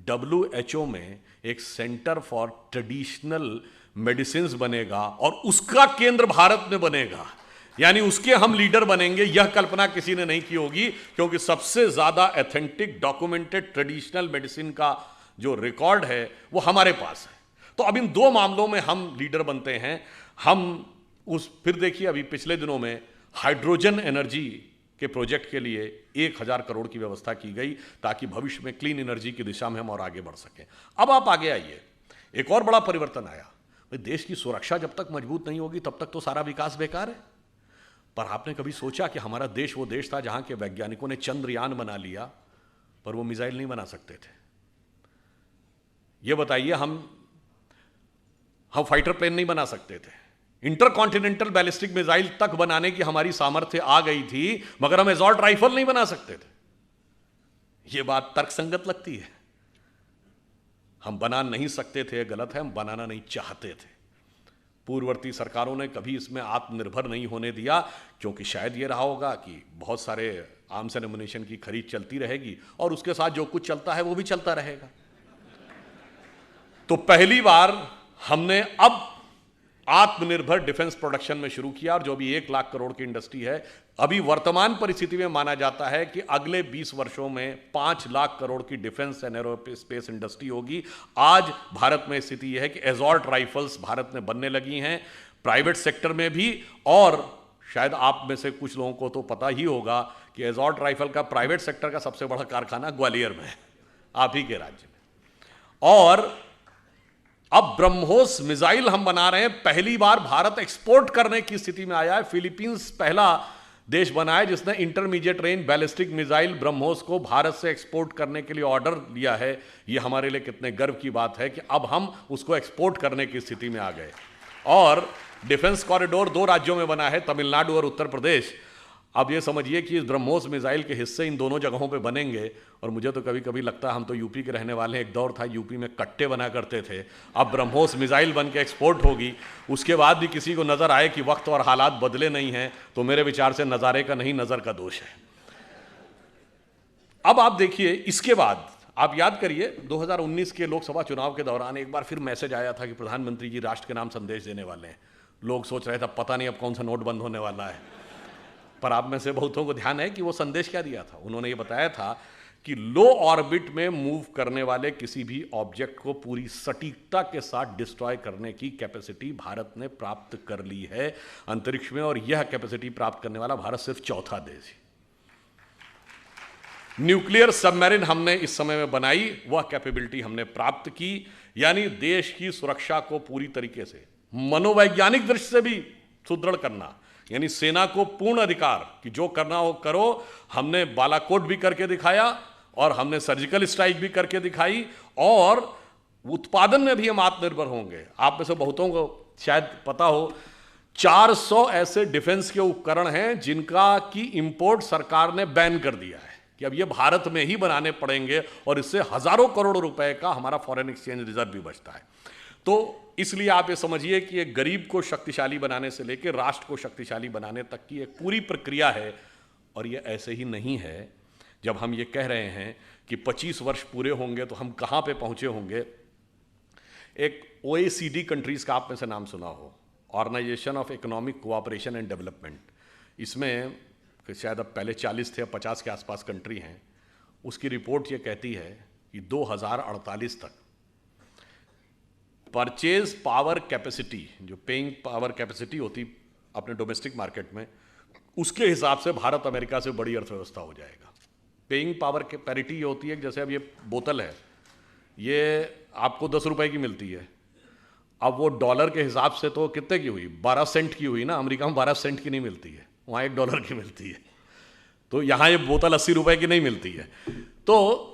WHO में एक सेंटर फॉर ट्रेडिशनल मेडिसिन बनेगा और उसका केंद्र भारत में बनेगा, यानी उसके हम लीडर बनेंगे। यह कल्पना किसी ने नहीं की होगी, क्योंकि सबसे ज्यादा ऑथेंटिक डॉक्यूमेंटेड ट्रेडिशनल मेडिसिन का जो रिकॉर्ड है वो हमारे पास है। तो अब इन दो मामलों में हम लीडर बनते हैं। फिर देखिए, अभी पिछले दिनों में हाइड्रोजन एनर्जी के प्रोजेक्ट के लिए 1000 करोड़ की व्यवस्था की गई ताकि भविष्य में क्लीन एनर्जी की दिशा में हम और आगे बढ़ सकें। अब आप आगे आइए, एक और बड़ा परिवर्तन आया। देश की सुरक्षा जब तक मजबूत नहीं होगी तब तक तो सारा विकास बेकार है। पर आपने कभी सोचा कि हमारा देश वो देश था जहां के वैज्ञानिकों ने चंद्रयान बना लिया, पर वो मिसाइल नहीं बना सकते थे। ये बताइए, हम फाइटर प्लेन नहीं बना सकते थे। इंटरकॉन्टिनेंटल बैलिस्टिक मिसाइल तक बनाने की हमारी सामर्थ्य आ गई थी, मगर हम असॉल्ट राइफल नहीं बना सकते थे। यह बात तर्कसंगत लगती है। हम बना नहीं सकते थे, गलत है, हम बनाना नहीं चाहते थे। पूर्ववर्ती सरकारों ने कभी इसमें आत्मनिर्भर नहीं होने दिया, क्योंकि शायद ये रहा होगा कि बहुत सारे आर्म्स एंड एमुनिशन की खरीद चलती रहेगी और उसके साथ जो कुछ चलता है वो भी चलता रहेगा। तो पहली बार हमने अब आत्मनिर्भर डिफेंस प्रोडक्शन में शुरू किया, और जो भी 1 लाख करोड़ की इंडस्ट्री है, अभी वर्तमान परिस्थिति में माना जाता है कि अगले 20 वर्षों में 5 लाख करोड़ की डिफेंस एंड एरोस्पेस इंडस्ट्री होगी। आज भारत में स्थिति यह है कि असॉल्ट राइफल्स भारत में बनने लगी हैं, प्राइवेट सेक्टर में भी। और शायद आप में से कुछ लोगों को तो पता ही होगा कि असॉल्ट राइफल का प्राइवेट सेक्टर का सबसे बड़ा कारखाना ग्वालियर में है, आप ही के राज्य में। और अब ब्रह्मोस मिसाइल हम बना रहे हैं। पहली बार भारत एक्सपोर्ट करने की स्थिति में आया है। फिलीपींस पहला देश बना है जिसने intermediate range ballistic missile BrahMos को भारत से एक्सपोर्ट करने के लिए ऑर्डर लिया है। यह हमारे लिए कितने गर्व की बात है कि अब हम उसको एक्सपोर्ट करने की स्थिति में आ गए। और डिफेंस कॉरिडोर 2 राज्यों में बना है, तमिलनाडु और उत्तर प्रदेश। अब ये समझिए कि इस ब्रह्मोस मिसाइल के हिस्से इन दोनों जगहों पे बनेंगे। और मुझे तो कभी कभी लगता है, हम तो यूपी के रहने वाले हैं, एक दौर था यूपी में कट्टे बना करते थे, अब ब्रह्मोस मिसाइल बन के एक्सपोर्ट होगी। उसके बाद भी किसी को नज़र आए कि वक्त और हालात बदले नहीं हैं, तो मेरे विचार से नज़ारे का नहीं, नज़र का दोष है। अब आप देखिए, इसके बाद आप याद करिए 2019 के लोकसभा चुनाव के दौरान एक बार फिर मैसेज आया था कि प्रधानमंत्री जी राष्ट्र के नाम संदेश देने वाले हैं। लोग सोच रहे थे पता नहीं अब कौन सा नोट बंद होने वाला है। पर आप में से बहुतों को ध्यान है कि वो संदेश क्या दिया था। उन्होंने ये बताया था कि लो ऑर्बिट में मूव करने वाले किसी भी ऑब्जेक्ट को पूरी सटीकता के साथ डिस्ट्रॉय करने की कैपेसिटी भारत ने प्राप्त कर ली है अंतरिक्ष में, और यह कैपेसिटी प्राप्त करने वाला भारत सिर्फ चौथा देश है। न्यूक्लियर सबमरीन हमने इस समय में बनाई, वह कैपेबिलिटी हमने प्राप्त की, यानी देश की सुरक्षा को पूरी तरीके से मनोवैज्ञानिक दृष्टि से भी सुदृढ़ करना, यानी सेना को पूर्ण अधिकार कि जो करना हो करो। हमने बालाकोट भी करके दिखाया और हमने सर्जिकल स्ट्राइक भी करके दिखाई, और उत्पादन में भी हम आत्मनिर्भर होंगे। आप में से बहुतों को शायद पता हो 400 ऐसे डिफेंस के उपकरण हैं जिनका की इंपोर्ट सरकार ने बैन कर दिया है कि अब ये भारत में ही बनाने पड़ेंगे, और इससे हजारों करोड़ रुपए का हमारा फॉरेन एक्सचेंज रिजर्व भी बचता है। तो इसलिए आप ये समझिए कि एक गरीब को शक्तिशाली बनाने से लेकर राष्ट्र को शक्तिशाली बनाने तक की एक पूरी प्रक्रिया है। और ये ऐसे ही नहीं है। जब हम ये कह रहे हैं कि 25 वर्ष पूरे होंगे तो हम कहाँ पे पहुँचे होंगे। एक OECD कंट्रीज़ का आप में से नाम सुना हो, organisation of economic cooperation and development. इसमें शायद अब पहले 40 थे, अब 50 के आसपास कंट्री हैं। उसकी रिपोर्ट ये कहती है कि 2048 तक परचेज पावर कैपेसिटी, जो पेइंग पावर कैपेसिटी होती अपने डोमेस्टिक मार्केट में, उसके हिसाब से भारत अमेरिका से बड़ी अर्थव्यवस्था हो जाएगा। पेइंग पावर के पैरिटी ये होती है कि जैसे अब ये बोतल है, ये आपको 10 रुपए की मिलती है। अब वो डॉलर के हिसाब से तो कितने की हुई, 12 सेंट की हुई ना। अमेरिका में 12 सेंट की नहीं मिलती है, वहाँ $1 की मिलती है। तो यहाँ ये बोतल 80 रुपए की नहीं मिलती है। तो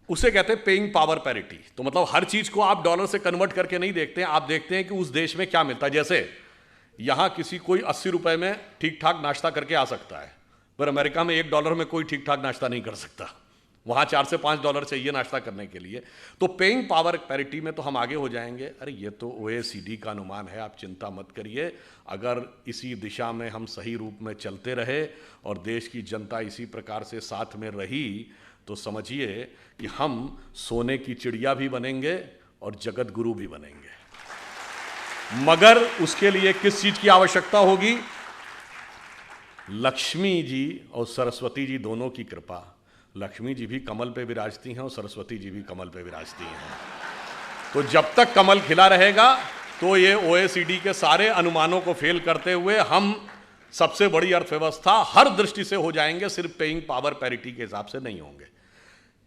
उसे कहते हैं पेइंग पावर पैरिटी। तो मतलब हर चीज को आप डॉलर से कन्वर्ट करके नहीं देखते हैं, आप देखते हैं कि उस देश में क्या मिलता है। जैसे यहां किसी कोई 80 रुपए में ठीक ठाक नाश्ता करके आ सकता है, पर अमेरिका में $1 में कोई ठीक ठाक नाश्ता नहीं कर सकता। वहां $4 से $5 चाहिए नाश्ता करने के लिए। तो पेइंग पावर पैरिटी में तो हम आगे हो जाएंगे। अरे ये तो OECD का अनुमान है, आप चिंता मत करिए। अगर इसी दिशा में हम सही रूप में चलते रहे और देश की जनता इसी प्रकार से साथ में रही, तो समझिए कि हम सोने की चिड़िया भी बनेंगे और जगत गुरु भी बनेंगे। मगर उसके लिए किस चीज की आवश्यकता होगी? लक्ष्मी जी और सरस्वती जी दोनों की कृपा। लक्ष्मी जी भी कमल पे विराजती हैं और सरस्वती जी भी कमल पे विराजती हैं। तो जब तक कमल खिला रहेगा तो ये OECD के सारे अनुमानों को फेल करते हुए हम सबसे बड़ी अर्थव्यवस्था हर दृष्टि से हो जाएंगे, सिर्फ पेइंग पावर पैरिटी के हिसाब से नहीं होंगे।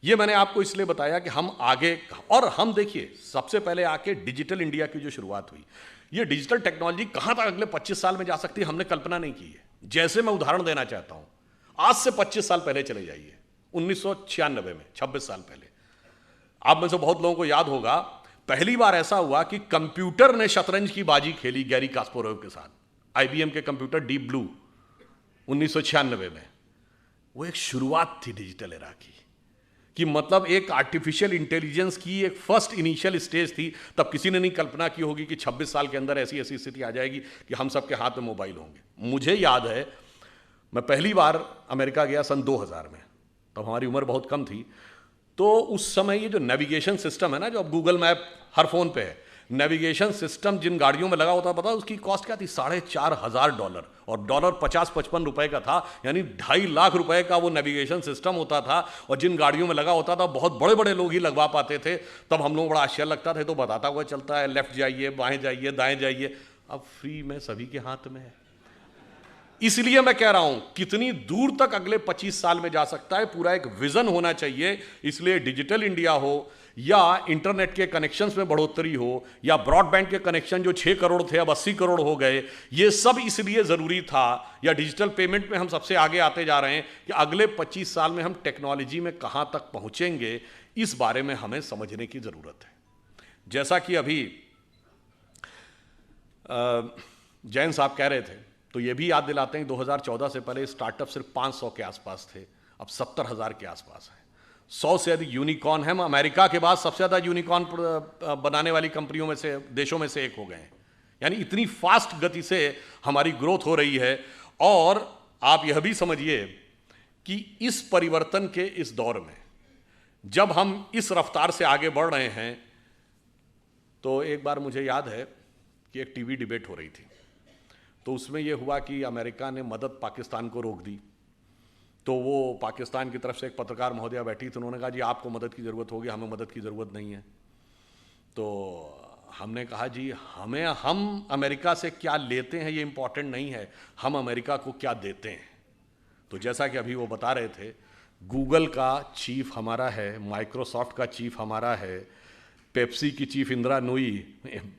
ये मैंने आपको इसलिए बताया कि हम आगे, और हम देखिए सबसे पहले आके डिजिटल इंडिया की जो शुरुआत हुई, ये डिजिटल टेक्नोलॉजी कहां तक अगले 25 साल में जा सकती है हमने कल्पना नहीं की है। जैसे मैं उदाहरण देना चाहता हूं, आज से 25 साल पहले चले जाइए, 1996 में, 26 साल पहले। आप में से बहुत लोगों को याद होगा, पहली बार ऐसा हुआ कि कंप्यूटर ने शतरंज की बाजी खेली गैरी कास्पारोव के साथ। IBM के कंप्यूटर डीप ब्लू 1996 में। वो एक शुरुआत थी डिजिटल एरा की, कि मतलब एक आर्टिफिशियल इंटेलिजेंस की एक फर्स्ट इनिशियल स्टेज थी। तब किसी ने नहीं कल्पना की होगी कि 26 साल के अंदर ऐसी ऐसी स्थिति आ जाएगी कि हम सबके हाथ में मोबाइल होंगे। मुझे याद है मैं पहली बार अमेरिका गया सन 2000 में, तब हमारी उम्र बहुत कम थी। तो उस समय ये जो नेविगेशन सिस्टम है ना, जो अब गूगल मैप हर फोन पे है, नेविगेशन सिस्टम जिन गाड़ियों में लगा होता, पता उसकी कॉस्ट क्या थी? $4,500, और डॉलर 50-55 रुपए का था, यानी 2.5 लाख रुपए का वो नेविगेशन सिस्टम होता था। और जिन गाड़ियों में लगा होता था बहुत बड़े बड़े लोग ही लगवा पाते थे। तब हम लोग बड़ा आश्चर्य लगता था, तो बताता हुआ चलता है, लेफ्ट जाइए, बाएं जाइए, दाएं जाइए। अब फ्री में सभी के हाथ में है। इसलिए मैं कह रहा हूं कितनी दूर तक अगले 25 साल में जा सकता है, पूरा एक विजन होना चाहिए। इसलिए डिजिटल इंडिया हो, या इंटरनेट के कनेक्शंस में बढ़ोतरी हो, या ब्रॉडबैंड के कनेक्शन जो 6 करोड़ थे अब 80 करोड़ हो गए, ये सब इसलिए जरूरी था। या डिजिटल पेमेंट में हम सबसे आगे आते जा रहे हैं कि अगले 25 साल में हम टेक्नोलॉजी में कहां तक पहुंचेंगे, इस बारे में हमें समझने की जरूरत है। जैसा कि अभी जैन साहब कह रहे थे, तो ये भी याद दिलाते हैं 2014 से पहले स्टार्टअप सिर्फ 500 के आसपास थे, अब 70,000 के आसपास है। 100 से अधिक यूनिकॉर्न है। हम अमेरिका के बाद सबसे ज़्यादा यूनिकॉर्न बनाने वाली कंपनियों में से, देशों में से एक हो गए हैं। यानी इतनी फास्ट गति से हमारी ग्रोथ हो रही है। और आप यह भी समझिए कि इस परिवर्तन के इस दौर में जब हम इस रफ्तार से आगे बढ़ रहे हैं, तो एक बार मुझे याद है कि एक टीवी डिबेट हो रही थी, तो उसमें यह हुआ कि अमेरिका ने मदद पाकिस्तान को रोक दी। तो वो पाकिस्तान की तरफ से एक पत्रकार महोदया बैठी थी, उन्होंने कहा जी आपको मदद की ज़रूरत होगी, हमें मदद की ज़रूरत नहीं है। तो हमने कहा जी हम अमेरिका से क्या लेते हैं ये इंपॉर्टेंट नहीं है, हम अमेरिका को क्या देते हैं। तो जैसा कि अभी वो बता रहे थे, गूगल का चीफ हमारा है, माइक्रोसॉफ्ट का चीफ हमारा है, पेप्सी की चीफ इंदिरा नूई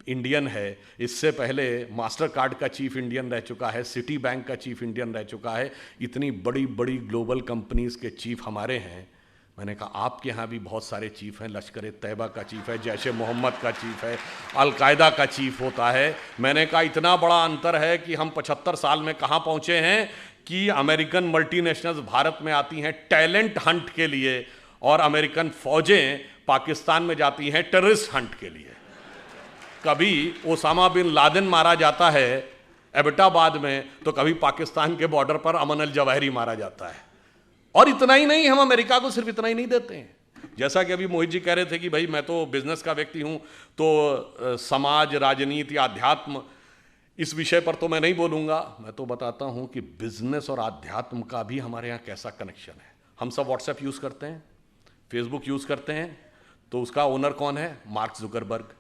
इंडियन है, इससे पहले मास्टर कार्ड का चीफ इंडियन रह चुका है, सिटी बैंक का चीफ इंडियन रह चुका है, इतनी बड़ी बड़ी ग्लोबल कंपनीज के चीफ हमारे हैं। मैंने कहा आपके यहाँ भी बहुत सारे चीफ हैं, लश्कर तैयबा का चीफ है, जैश ए मोहम्मद का चीफ है, अलकायदा का चीफ होता है। मैंने कहा इतना बड़ा अंतर है कि हम 75 साल में कहाँ पहुँचे हैं कि अमेरिकन मल्टीनेशनल्स भारत में आती हैं टैलेंट हंट के लिए और अमेरिकन फौजें पाकिस्तान में जाती हैं टेररिस्ट हंट के लिए। कभी ओसामा बिन लादेन मारा जाता है एबटाबाद में, तो कभी पाकिस्तान के बॉर्डर पर अमन अल जवाहिरी मारा जाता है। और इतना ही नहीं, हम अमेरिका को सिर्फ इतना ही नहीं देते हैं। जैसा कि अभी मोहित जी कह रहे थे कि भाई मैं तो बिजनेस का व्यक्ति हूं, तो समाज, राजनीति, आध्यात्म, इस विषय पर तो मैं नहीं बोलूंगा। मैं तो बताता हूं कि बिजनेस और आध्यात्म का भी हमारे यहाँ कैसा कनेक्शन है। हम सब व्हाट्सएप यूज करते हैं, फेसबुक यूज करते हैं, तो उसका ओनर कौन है? Mark Zuckerberg.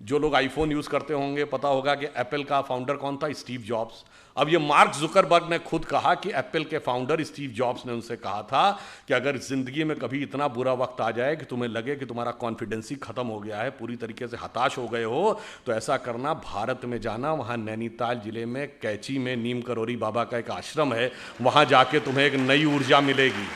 जो लोग आईफोन यूज करते होंगे पता होगा कि एप्पल का फाउंडर कौन था? Steve jobs. अब ये मार्क जुकरबर्ग ने खुद कहा कि एप्पल के फाउंडर स्टीव जॉब्स ने उनसे कहा था कि अगर जिंदगी में कभी इतना बुरा वक्त आ जाए कि तुम्हें लगे कि तुम्हारा कॉन्फिडेंस ही खत्म हो गया है, पूरी तरीके से हताश हो गए हो, तो ऐसा करना, भारत में जाना, वहां नैनीताल जिले में कैची में नीम करोरी बाबा का एक आश्रम है, वहां जाके तुम्हें एक नई ऊर्जा मिलेगी।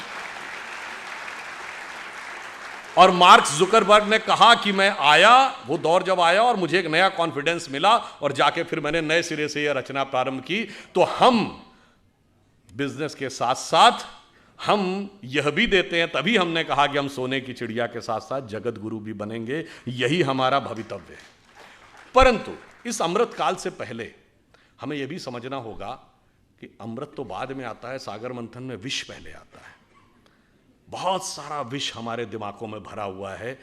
और मार्क जुकरबर्ग ने कहा कि मैं आया, वो दौर जब आया और मुझे एक नया कॉन्फिडेंस मिला और जाके फिर मैंने नए सिरे से यह रचना प्रारंभ की। तो हम बिजनेस के साथ साथ हम यह भी देते हैं, तभी हमने कहा कि हम सोने की चिड़िया के साथ साथ जगत गुरु भी बनेंगे, यही हमारा भवितव्य है। परंतु इस अमृत काल से पहले हमें यह भी समझना होगा कि अमृत तो बाद में आता है, सागर मंथन में विष पहले आता है। बहुत सारा विष हमारे दिमागों में भरा हुआ है।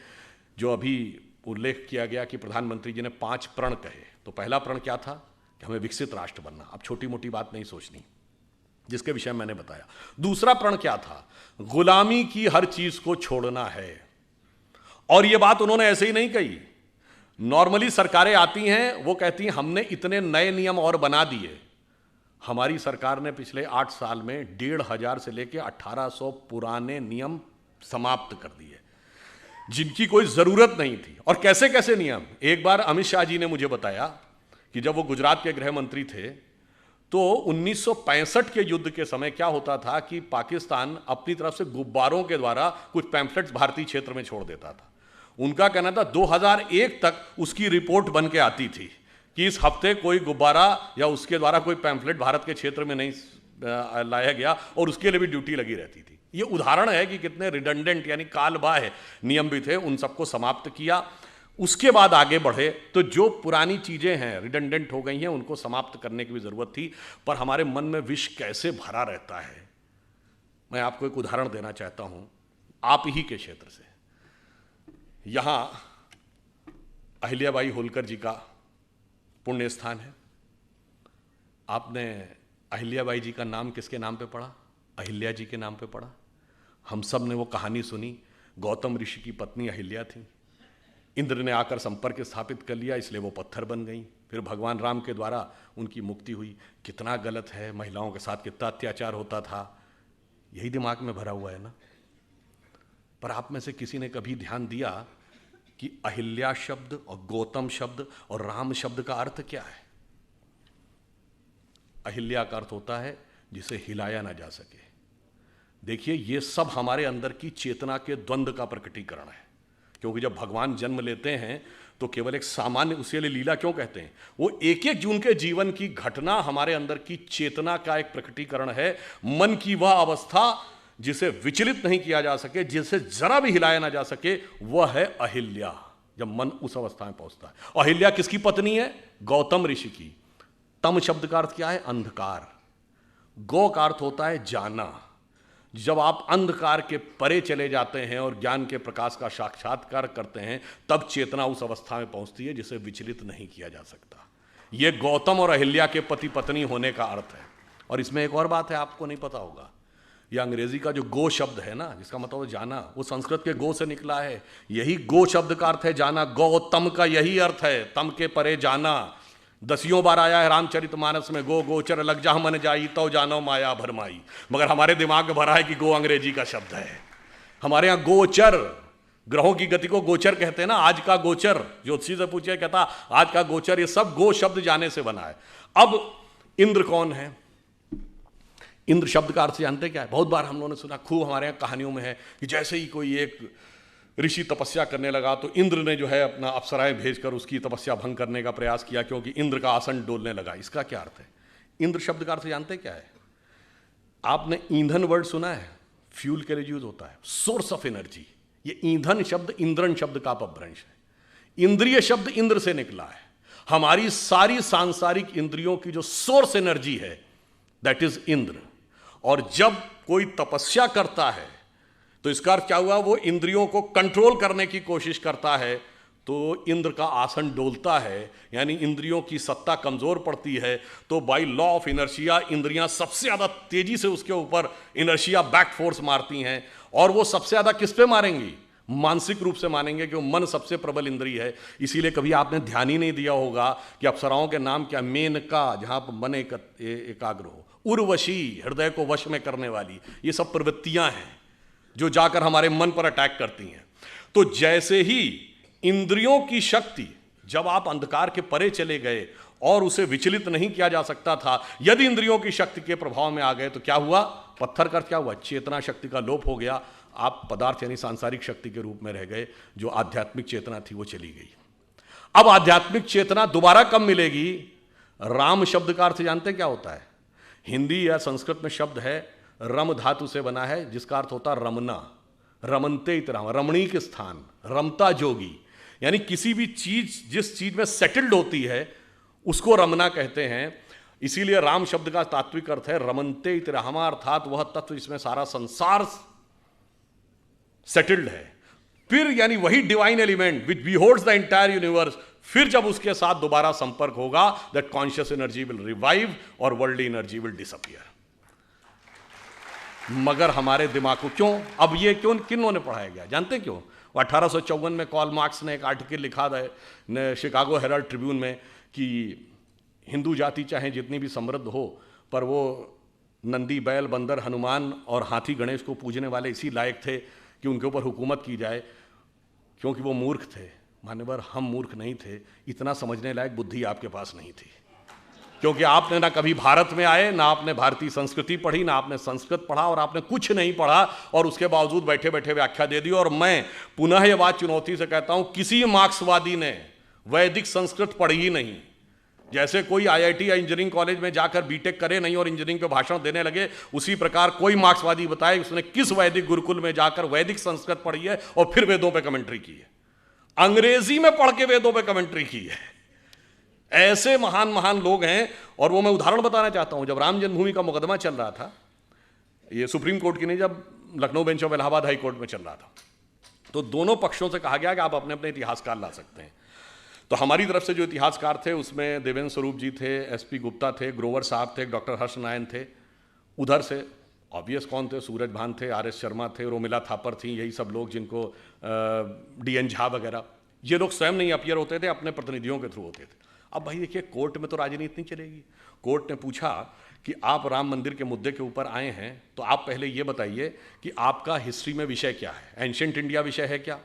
जो अभी उल्लेख किया गया कि प्रधानमंत्री जी ने 5 प्रण कहे, तो पहला प्रण क्या था? कि हमें विकसित राष्ट्र बनना। अब छोटी मोटी बात नहीं सोचनी, जिसके विषय मैंने बताया। दूसरा प्रण क्या था? गुलामी की हर चीज को छोड़ना है। और यह बात उन्होंने ऐसे ही नहीं कही। नॉर्मली सरकारें आती हैं, वो कहती हैं हमने इतने नए नियम और बना दिए। हमारी सरकार ने पिछले 8 साल में 1500 से लेकर 1800 पुराने नियम समाप्त कर दिए, जिनकी कोई जरूरत नहीं थी। और कैसे कैसे नियम? एक बार अमित शाह जी ने मुझे बताया कि जब वो गुजरात के गृह मंत्री थे, तो 1965 के युद्ध के समय क्या होता था कि पाकिस्तान अपनी तरफ से गुब्बारों के द्वारा कुछ पैम्फलेट्स भारतीय क्षेत्र में छोड़ देता था। उनका कहना था 2001 तक उसकी रिपोर्ट बन के आती थी कि इस हफ्ते कोई गुब्बारा या उसके द्वारा कोई पैम्फलेट भारत के क्षेत्र में नहीं लाया गया, और उसके लिए भी ड्यूटी लगी रहती थी। ये उदाहरण है कि कितने रिडंडेंट यानी कालबाह्य नियम भी थे, उन सबको समाप्त किया। उसके बाद आगे बढ़े तो जो पुरानी चीजें हैं रिडंडेंट हो गई हैं, उनको समाप्त करने की भी जरूरत थी। पर हमारे मन में विष कैसे भरा रहता है, मैं आपको एक उदाहरण देना चाहता हूं आप ही के क्षेत्र से। यहां अहिल्याबाई होलकर जी का पुण्य स्थान है। आपने अहिल्याबाई जी का नाम किसके नाम पे पढ़ा? अहिल्या जी के नाम पे पढ़ा। हम सब ने वो कहानी सुनी। गौतम ऋषि की पत्नी अहिल्या थी, इंद्र ने आकर संपर्क स्थापित कर लिया, इसलिए वो पत्थर बन गई। फिर भगवान राम के द्वारा उनकी मुक्ति हुई। कितना गलत है, महिलाओं के साथ कितना अत्याचार होता था, यही दिमाग में भरा हुआ है ना। पर आप में से किसी ने कभी ध्यान दिया कि अहिल्या शब्द और गौतम शब्द और राम शब्द का अर्थ क्या है? अहिल्या का अर्थ होता है जिसे हिलाया ना जा सके। देखिए, ये सब हमारे अंदर की चेतना के द्वंद्व का प्रकटीकरण है। क्योंकि जब भगवान जन्म लेते हैं तो केवल एक सामान्य, उसी लिए लीला क्यों कहते हैं, वो एक एक जून के जीवन की घटना हमारे अंदर की चेतना का एक प्रकटीकरण है। मन की वह अवस्था जिसे विचलित नहीं किया जा सके, जिसे जरा भी हिलाया ना जा सके, वह है अहिल्या। जब मन उस अवस्था में पहुंचता है। अहिल्या किसकी पत्नी है? गौतम ऋषि की। तम शब्द का अर्थ क्या है? अंधकार। गौ का अर्थ होता है जाना। जब आप अंधकार के परे चले जाते हैं और ज्ञान के प्रकाश का साक्षात्कार करते हैं, तब चेतना उस अवस्था में पहुंचती है जिसे विचलित नहीं किया जा सकता। यह गौतम और अहिल्या के पति पत्नी होने का अर्थ है। और इसमें एक और बात है, आपको नहीं पता होगा, यह अंग्रेजी का जो गो शब्द है ना, जिसका मतलब है जाना, वो संस्कृत के गो से निकला है। यही गो शब्द का अर्थ है जाना। गौतम का यही अर्थ है, तम के परे जाना। 10 बार आया है रामचरितमानस में, गो गोचर लग जा मन जाई तो जानो माया भरमाई। मगर हमारे दिमाग में भरा है कि गो अंग्रेजी का शब्द है। हमारे यहाँ गोचर, ग्रहों की गति को गोचर कहते हैं ना। आज का गोचर, ज्योतिषी से पूछे, कहता आज का गोचर, ये सब गो शब्द जाने से बना है। अब इंद्र कौन है? इंद्र शब्द का अर्थ जानते क्या है? बहुत बार हम लोगों ने सुना, खूब हमारे यहाँ कहानियों में है कि जैसे ही कोई एक ऋषि तपस्या करने लगा तो इंद्र ने जो है अपना अप्सराएं भेजकर उसकी तपस्या भंग करने का प्रयास किया, क्योंकि इंद्र का आसन डोलने लगा। इसका क्या अर्थ है? इंद्र शब्द का अर्थ जानते क्या है? आपने ईंधन वर्ड सुना है? फ्यूल के लिए यूज होता है, सोर्स ऑफ एनर्जी। ये ईंधन शब्द इंद्रन शब्द का अपभ्रंश है। इंद्रिय शब्द इंद्र से निकला है। हमारी सारी सांसारिक इंद्रियों की जो सोर्स एनर्जी है, दैट इज इंद्र। और जब कोई तपस्या करता है तो इसका अर्थ क्या हुआ? वो इंद्रियों को कंट्रोल करने की कोशिश करता है, तो इंद्र का आसन डोलता है, यानी इंद्रियों की सत्ता कमजोर पड़ती है। तो बाय लॉ ऑफ इनर्शिया इंद्रियां सबसे ज्यादा तेजी से उसके ऊपर इनर्शिया बैक फोर्स मारती हैं। और वो सबसे ज्यादा किस पे मारेंगी? मानसिक रूप से मानेंगे, क्यों? मन सबसे प्रबल इंद्रिय है। इसीलिए कभी आपने ध्यान ही नहीं दिया होगा कि अप्सराओं के नाम क्या? मेनका, जहां पर मन एकाग्र हो, उर्वशी, हृदय को वश में करने वाली। ये सब प्रवृत्तियां हैं जो जाकर हमारे मन पर अटैक करती हैं। तो जैसे ही इंद्रियों की शक्ति, जब आप अंधकार के परे चले गए और उसे विचलित नहीं किया जा सकता था, यदि इंद्रियों की शक्ति के प्रभाव में आ गए तो क्या हुआ? पत्थर का क्या हुआ? चेतना शक्ति का लोप हो गया। आप पदार्थ यानी सांसारिक शक्ति के रूप में रह गए। जो आध्यात्मिक चेतना थी वो चली गई। अब आध्यात्मिक चेतना दोबारा कब मिलेगी? राम शब्द का अर्थ जानते क्या होता है? हिंदी या संस्कृत में शब्द है, रम धातु से बना है, जिसका अर्थ होता है रमना। रमनते इतराम, रमणीक स्थान, रमता जोगी। यानी किसी भी चीज जिस चीज में सेटल्ड होती है उसको रमना कहते हैं। इसीलिए राम शब्द का तात्विक अर्थ है रमनते इतरामा, अर्थात वह तत्व जिसमें सारा संसार सेटल्ड है। फिर यानी वही divine element which beholds the entire universe, फिर जब उसके साथ दोबारा संपर्क होगा, that conscious energy will revive और वर्ल्ड एनर्जी विल डिसअपियर। मगर हमारे दिमाग को क्यों, अब ये क्यों, किन्हों ने पढ़ाया गया जानते हैं क्यों? 1854 में कॉल मार्क्स ने एक आर्टिकल लिखा था शिकागो हेराल्ड ट्रिब्यून में कि हिंदू जाति चाहे जितनी भी समृद्ध हो, पर वो नंदी, बैल, बंदर, हनुमान और हाथी गणेश को पूजने वाले इसी लायक थे कि उनके ऊपर हुकूमत की जाए, क्योंकि वो मूर्ख थे। मान्यवर, हम मूर्ख नहीं थे, इतना समझने लायक बुद्धि आपके पास नहीं थी, क्योंकि आपने ना कभी भारत में आए, ना आपने भारतीय संस्कृति पढ़ी, ना आपने संस्कृत पढ़ा, और आपने कुछ नहीं पढ़ा, और उसके बावजूद बैठे बैठे व्याख्या दे दी। और मैं पुनः यह बात चुनौती से कहता हूं, किसी मार्क्सवादी ने वैदिक संस्कृत पढ़ी ही नहीं। जैसे कोई आईआईटी या इंजीनियरिंग कॉलेज में जाकर बीटेक करे नहीं और इंजीनियरिंग पे भाषण देने लगे, उसी प्रकार कोई मार्क्सवादी बताए उसने किस वैदिक गुरुकुल में जाकर वैदिक संस्कृत पढ़ी है और फिर वेदों पे कमेंट्री की है, अंग्रेजी में पढ़ के वेदों पे कमेंट्री की है। ऐसे महान महान लोग हैं। और वो मैं उदाहरण बताना चाहता हूं, जब राम जन्मभूमि का मुकदमा चल रहा था, ये सुप्रीम कोर्ट की नहीं, जब Lucknow bench of Allahabad high court में चल रहा था, तो दोनों पक्षों से कहा गया कि आप अपने अपने इतिहासकार ला सकते हैं। तो हमारी तरफ से जो इतिहासकार थे उसमें देवेंद्र स्वरूप जी थे, एसपी गुप्ता थे, ग्रोवर साहब थे, डॉक्टर हर्ष नारायण थे। उधर से ऑब्वियस कौन थे? सूरज भान थे, आर.एस. शर्मा थे, रोमिला थापर थी, यही सब लोग जिनको डी.एन. झा वगैरह, ये लोग स्वयं नहीं अपीयर होते थे, अपने प्रतिनिधियों के थ्रू होते थे। अब भाई देखिए, कोर्ट में तो राजनीति नहीं चलेगी। कोर्ट ने पूछा कि आप राम मंदिर के मुद्दे के ऊपर आए हैं, तो आप पहले ये बताइए कि आपका हिस्ट्री में विषय क्या है, एंशिएंट इंडिया विषय है क्या?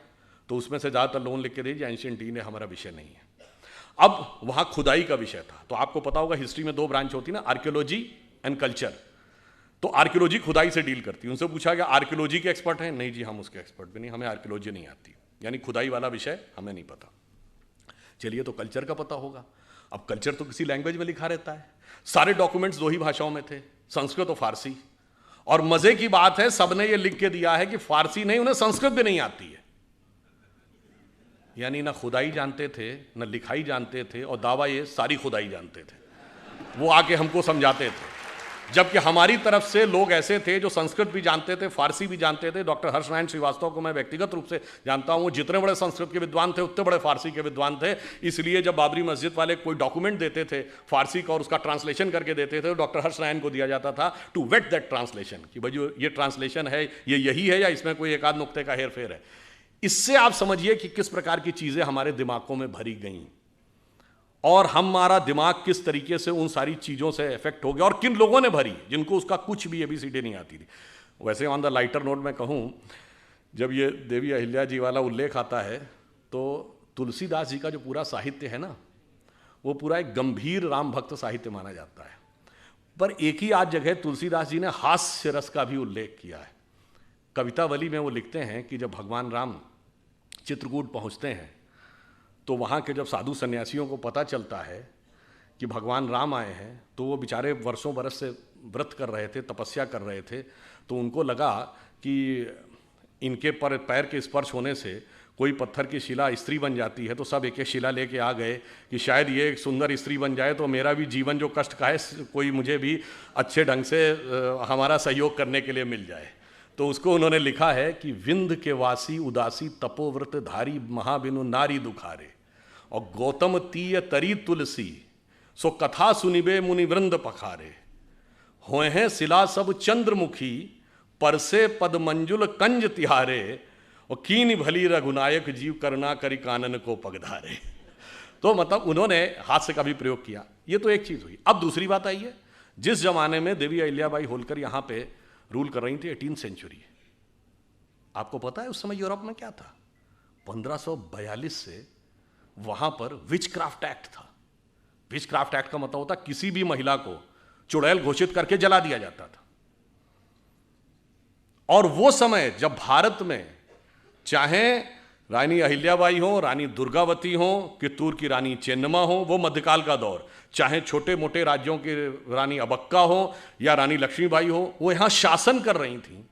तो उसमें से ज़्यादातर लोन लिख के दीजिए एंशिएंट इंडिया हमारा विषय नहीं है। अब वहाँ खुदाई का विषय था, तो आपको पता होगा हिस्ट्री में 2 ब्रांच होती ना, आर्कियोलॉजी एंड कल्चर। तो आर्कियोलॉजी खुदाई से डील करती है। उनसे पूछा गया आर्कियोलॉजी के एक्सपर्ट हैं? नहीं जी, हम उसके एक्सपर्ट भी नहीं, हमें आर्कियोलॉजी नहीं आती, यानी खुदाई वाला विषय हमें नहीं पता। चलिए, तो कल्चर का पता होगा। अब कल्चर तो किसी लैंग्वेज में लिखा रहता है, सारे डॉक्यूमेंट्स 2 ही भाषाओं में थे, संस्कृत और फारसी। और मजे की बात है, सबने ये लिख के दिया है कि फारसी नहीं, उन्हें संस्कृत भी नहीं आती है। यानी ना खुदाई जानते थे, ना लिखाई जानते थे, और दावा ये सारी खुदाई जानते थे। वो आके हमको समझाते थे। जबकि हमारी तरफ से लोग ऐसे थे जो संस्कृत भी जानते थे, फारसी भी जानते थे। डॉक्टर हर्षनारायण श्रीवास्तव को मैं व्यक्तिगत रूप से जानता हूं, वो जितने बड़े संस्कृत के विद्वान थे उतने बड़े फारसी के विद्वान थे। इसलिए जब बाबरी मस्जिद वाले कोई डॉक्यूमेंट देते थे फारसी का और उसका ट्रांसलेशन करके देते थे, तो डॉक्टर हर्षनारायण को दिया जाता था टू वेट दैट ट्रांसलेशन, कि भाई जो ये ट्रांसलेशन है ये यही है या इसमें कोई एक आध नुक्ते का हेर फेर है। इससे आप समझिए कि किस प्रकार की चीजें हमारे दिमागों में भरी गई और हमारा दिमाग किस तरीके से उन सारी चीज़ों से इफेक्ट हो गया, और किन लोगों ने भरी जिनको उसका कुछ भी ABCD नहीं आती थी। वैसे ऑन द लाइटर नोट में कहूँ, जब ये देवी अहिल्या जी वाला उल्लेख आता है तो तुलसीदास जी का जो पूरा साहित्य है ना, वो पूरा एक गंभीर राम भक्त साहित्य माना जाता है। पर एक ही आध जगह तुलसीदास जी ने हास्य रस का भी उल्लेख किया है। कवितावली में वो लिखते हैं कि जब भगवान राम चित्रकूट पहुँचते हैं तो वहाँ के जब साधु सन्यासियों को पता चलता है कि भगवान राम आए हैं, तो वो बेचारे वर्षों बरस से व्रत कर रहे थे, तपस्या कर रहे थे, तो उनको लगा कि इनके पैर के स्पर्श होने से कोई पत्थर की शिला स्त्री बन जाती है। तो सब एक एक शिला लेके आ गए कि शायद ये एक सुंदर स्त्री बन जाए तो मेरा भी जीवन जो कष्ट का है कोई मुझे भी अच्छे ढंग से हमारा सहयोग करने के लिए मिल जाए। तो उसको उन्होंने लिखा है कि विंध्य के वासी उदासी तपोव्रत धारी महाबिनु नारी दुखारे, और गौतम तीय तरी तुलसी सो कथा सुनिबे मुनि वृंद पखारे, होए हैं शिला सब चंद्रमुखी परसे पद मंजुल कंज तिहारे, और कीन भली रघुनायक जीव करुणा करी कानन को पगधारे। तो मतलब उन्होंने हास्य का भी प्रयोग किया। ये तो एक चीज हुई। अब दूसरी बात आई है, जिस जमाने में देवी अहिल्याबाई होलकर यहां पे रूल कर रही थी, 18th सेंचुरी, आपको पता है उस समय यूरोप में क्या था? 1542 से वहां पर विचक्राफ्ट एक्ट था। विचक्राफ्ट एक्ट का मतलब होता किसी भी महिला को चुड़ैल घोषित करके जला दिया जाता था। और वो समय जब भारत में चाहे रानी अहिल्याबाई हो, रानी दुर्गावती हो, कित्तूर की रानी चेन्नम्मा हो, वो मध्यकाल का दौर, चाहे छोटे मोटे राज्यों की रानी अबक्का हो या रानी लक्ष्मीबाई हो, वो यहां शासन कर रही थी।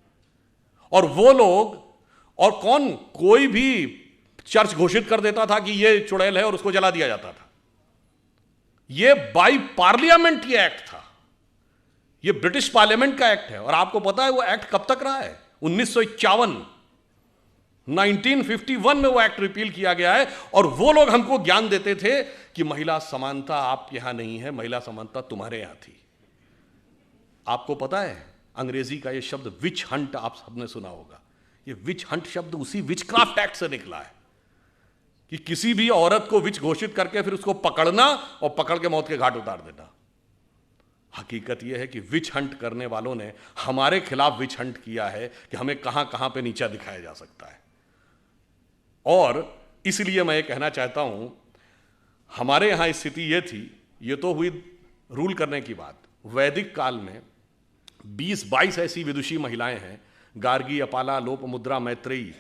और वो लोग, और कौन, कोई भी चर्च घोषित कर देता था कि ये चुड़ैल है और उसको जला दिया जाता था। ये बाई पार्लियामेंट ये एक्ट था, ये ब्रिटिश पार्लियामेंट का एक्ट है। और आपको पता है वो एक्ट कब तक रहा है? 1951, 1951 में वो एक्ट रिपील किया गया है। और वो लोग हमको ज्ञान देते थे कि महिला समानता आपके यहां नहीं है, महिला समानता तुम्हारे यहां थी। आपको पता है अंग्रेजी का ये शब्द विच हंट आप सबने सुना होगा। ये विच हंट शब्द उसी विचक्राफ्ट एक्ट से निकला है कि किसी भी औरत को विच घोषित करके फिर उसको पकड़ना और पकड़ के मौत के घाट उतार देना। हकीकत यह है कि विच हंट करने वालों ने हमारे खिलाफ विच हंट किया है कि हमें कहां कहां पे नीचा दिखाया जा सकता है। और इसलिए मैं ये कहना चाहता हूं, हमारे यहां स्थिति ये थी, ये तो हुई रूल करने की बात। वैदिक काल में 20-22 ऐसी विदुषी महिलाएं हैं, गार्गी, अपाला, लोपमुद्रा, मैत्रेयी,